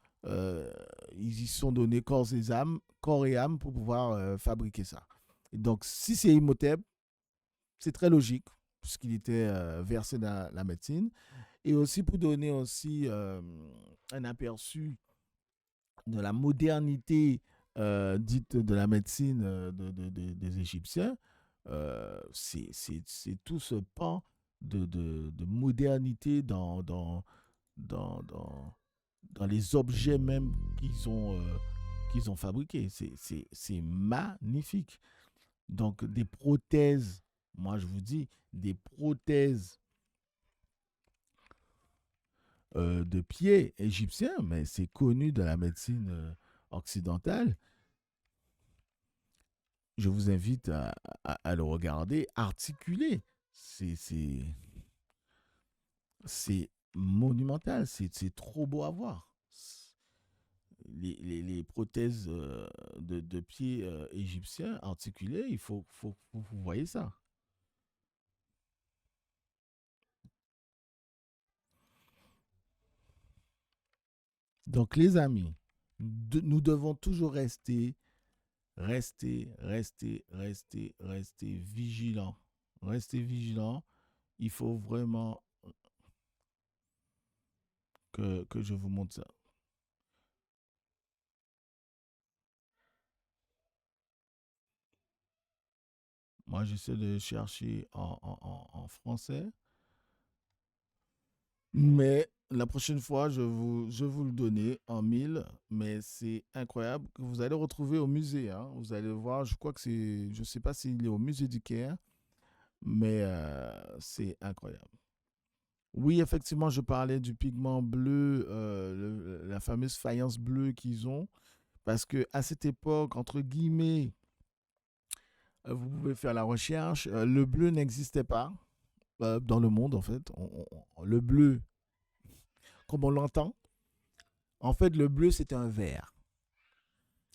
ils y sont donnés corps et âme pour pouvoir fabriquer ça. Et donc, si c'est Imhotep, c'est très logique, puisqu'il était versé dans la médecine. Et aussi pour donner aussi un aperçu de la modernité dite de la médecine des Égyptiens, c'est tout ce pan de modernité dans les objets même qu'ils ont fabriqués. C'est magnifique. Donc, des prothèses, moi je vous dis, des prothèses de pieds égyptiens, mais c'est connu de la médecine occidentale. Je vous invite à le regarder articulé. C'est monumental, c'est trop beau à voir. Les prothèses de pieds égyptiens articulées, il faut vous voyez ça. Donc les amis, nous devons toujours rester vigilants. Restez vigilants. Il faut vraiment que je vous montre ça. Moi, j'essaie de chercher en français. Mais la prochaine fois, je vous le donner en 1000. Mais c'est incroyable. Vous allez retrouver au musée. Hein. Vous allez voir, je crois que c'est... Je ne sais pas s'il est au musée du Caire. Mais c'est incroyable. Oui, effectivement, je parlais du pigment bleu, la fameuse faïence bleue qu'ils ont. Parce qu'à cette époque, entre guillemets, vous pouvez faire la recherche, le bleu n'existait pas dans le monde, en fait. Le bleu, comme on l'entend, en fait, le bleu, c'était un vert.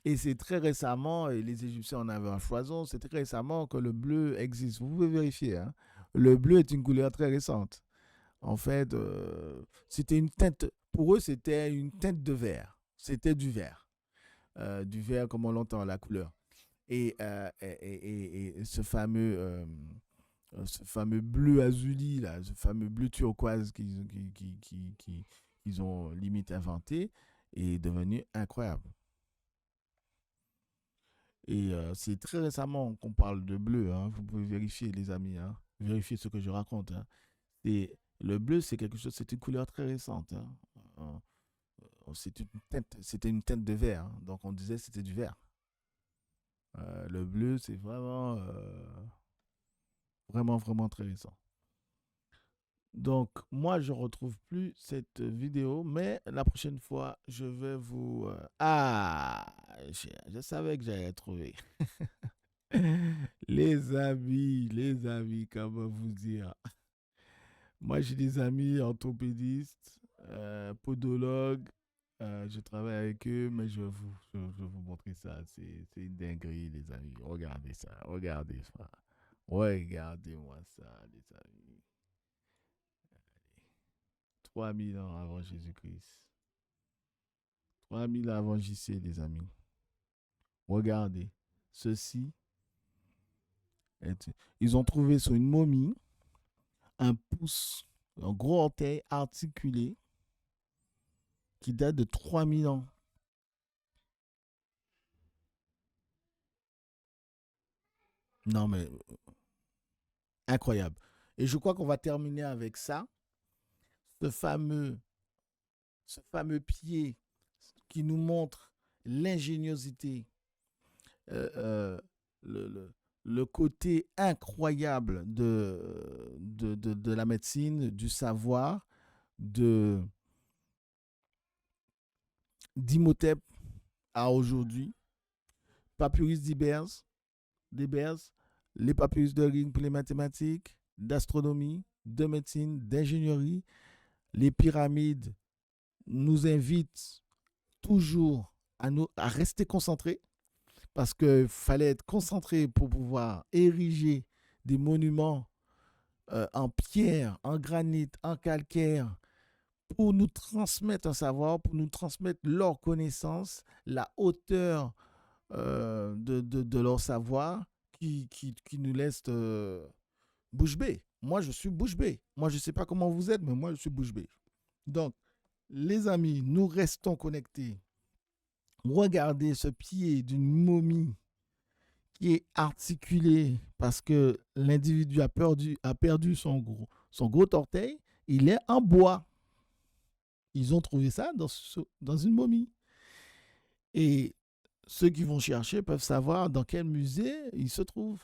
Et c'est très récemment, et les Égyptiens en avaient un foison, c'est très récemment que le bleu existe. Vous pouvez vérifier. Hein. Le bleu est une couleur très récente. En fait, c'était une teinte, pour eux, c'était une teinte de vert. C'était du vert. Du vert comme on l'entend, la couleur. Et ce fameux bleu azuli, là, ce fameux bleu turquoise qu'ils ont limite inventé, est devenu incroyable. Et c'est très récemment qu'on parle de bleu. Hein. Vous pouvez vérifier, les amis. Hein. Vérifier ce que je raconte. Hein. Le bleu, c'est quelque chose, c'est une couleur très récente. Hein. C'était une teinte de vert. Hein. Donc on disait que c'était du vert. Le bleu, c'est vraiment, vraiment très récent. Donc, moi, je ne retrouve plus cette vidéo, mais la prochaine fois, je vais vous... je savais que j'allais trouver. Les amis, comment vous dire? Moi, j'ai des amis orthopédistes, podologues. Je travaille avec eux, mais je vais vous montrer ça. C'est une dinguerie, les amis. Regardez ça. Regardez ça. Regardez-moi ça, les amis. 3000 ans avant Jésus-Christ. 3000 ans avant JC, les amis. Regardez. Ceci. Ils ont trouvé sur une momie un pouce, un gros orteil articulé qui date de 3000 ans. Non, mais incroyable. Et je crois qu'on va terminer avec ça. Ce fameux pied qui nous montre l'ingéniosité, le côté incroyable de la médecine, du savoir, d'Imhotep à aujourd'hui. Papyrus d'Ebers, les papyrus de Ring pour les mathématiques, d'astronomie, de médecine, d'ingénierie. Les pyramides nous invitent toujours à rester concentrés parce qu'il fallait être concentré pour pouvoir ériger des monuments en pierre, en granit, en calcaire, pour nous transmettre un savoir, pour nous transmettre leur connaissance, la hauteur de leur savoir qui nous laisse bouche bée. Moi, je suis bouche bée. Moi, je ne sais pas comment vous êtes, mais moi, je suis bouche bée. Donc, les amis, nous restons connectés. Regardez ce pied d'une momie qui est articulé parce que l'individu a perdu son gros orteil. Il est en bois. Ils ont trouvé ça dans une momie. Et ceux qui vont chercher peuvent savoir dans quel musée il se trouve.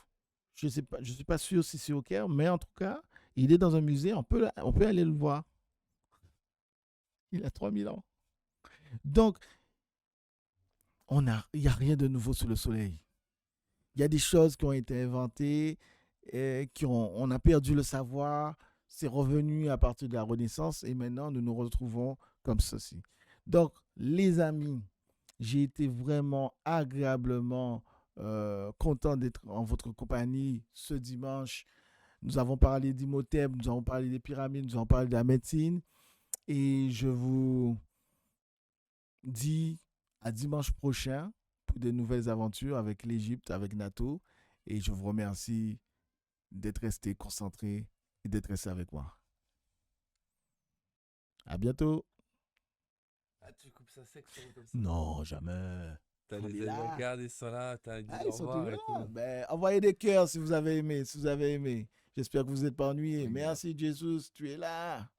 Je ne suis pas sûr si c'est au Caire, mais en tout cas, il est dans un musée, on peut aller le voir. Il a 3000 ans. Donc, il n'y a rien de nouveau sous le soleil. Il y a des choses qui ont été inventées, on a perdu le savoir, c'est revenu à partir de la Renaissance et maintenant nous nous retrouvons comme ceci. Donc, les amis, j'ai été vraiment agréablement content d'être en votre compagnie ce dimanche. Nous avons parlé d'Imhotep, nous avons parlé des pyramides, nous avons parlé de la médecine. Et je vous dis à dimanche prochain pour de nouvelles aventures avec l'Égypte, avec Nato. Et je vous remercie d'être resté concentré et d'être resté avec moi. À bientôt. Ah, tu coupes ça sec comme ça? Non, jamais. T'as On les est là. regards, ils sont là, t'as dit Ah, au ils sont revoir et toujours là. tout. Ben, envoyez des cœurs si vous avez aimé, J'espère que vous n'êtes pas ennuyés. Merci, Jésus, tu es là.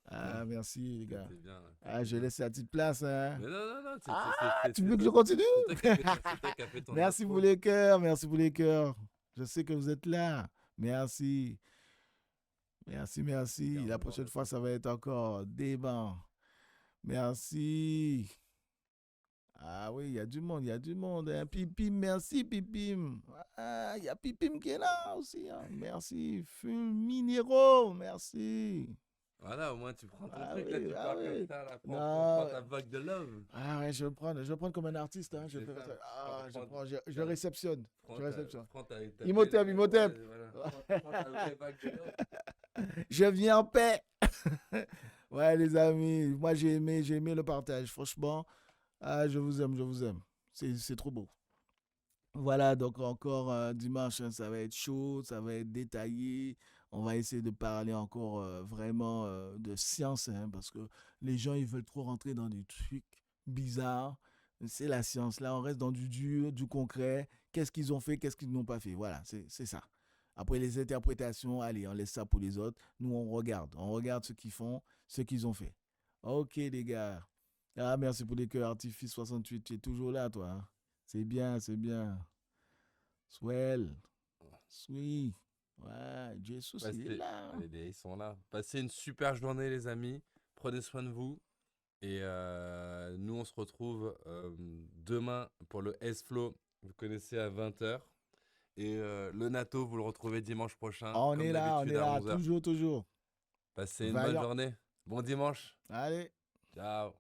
Ah, merci, les gars. Bien, là. Ah, je laisse la petite place. Hein. Mais non, Tu veux que je continue? C'est toi qui as fait ton Merci intro. pour les cœurs, merci pour les cœurs. Je sais que vous êtes là. Merci. Merci. La prochaine fois, ça va être encore débat. Merci. Ah oui, il y a du monde. Hein. Pipim, merci Pipim. Ah, il y a Pipim qui est là aussi. Hein. Merci. Fulminero, merci. Voilà, au moins tu prends ton Ah truc, oui, là, tu ah pars oui. comme ça, là, Non. prends ta vague de love. Ah ouais, je vais prendre comme un artiste. Hein. C'est ça. Je réceptionne. Prends Je réceptionne. ta Imhotep. ouais, voilà. Prends ta vraie vague de love. Je viens en paix. Ouais, les amis, moi j'ai aimé le partage. Franchement, je vous aime, je vous aime. C'est trop beau. Voilà, donc encore dimanche, hein, ça va être chaud, ça va être détaillé. On va essayer de parler encore vraiment de science, hein, parce que les gens, ils veulent trop rentrer dans des trucs bizarres. C'est la science. Là, on reste dans du dur, du concret. Qu'est-ce qu'ils ont fait, qu'est-ce qu'ils n'ont pas fait. Voilà, c'est ça. Après les interprétations, allez, on laisse ça pour les autres. Nous, on regarde. On regarde ce qu'ils font, ce qu'ils ont fait. Ok, les gars. Ah, merci pour les cœurs. Artifice 68, tu es toujours là, toi. Hein. C'est bien, c'est bien. Swell. Sweet. Ouais, Jesus, il est là. Ils sont là. Passez une super journée, les amis. Prenez soin de vous. Et nous, on se retrouve demain pour le S-Flow. Vous connaissez à 20h. Et le NATO, vous le retrouvez dimanche prochain. On comme est là, d'habitude, à 11h. toujours, toujours. Passez une bonne Vaillant. journée. Bon dimanche. Allez. Ciao.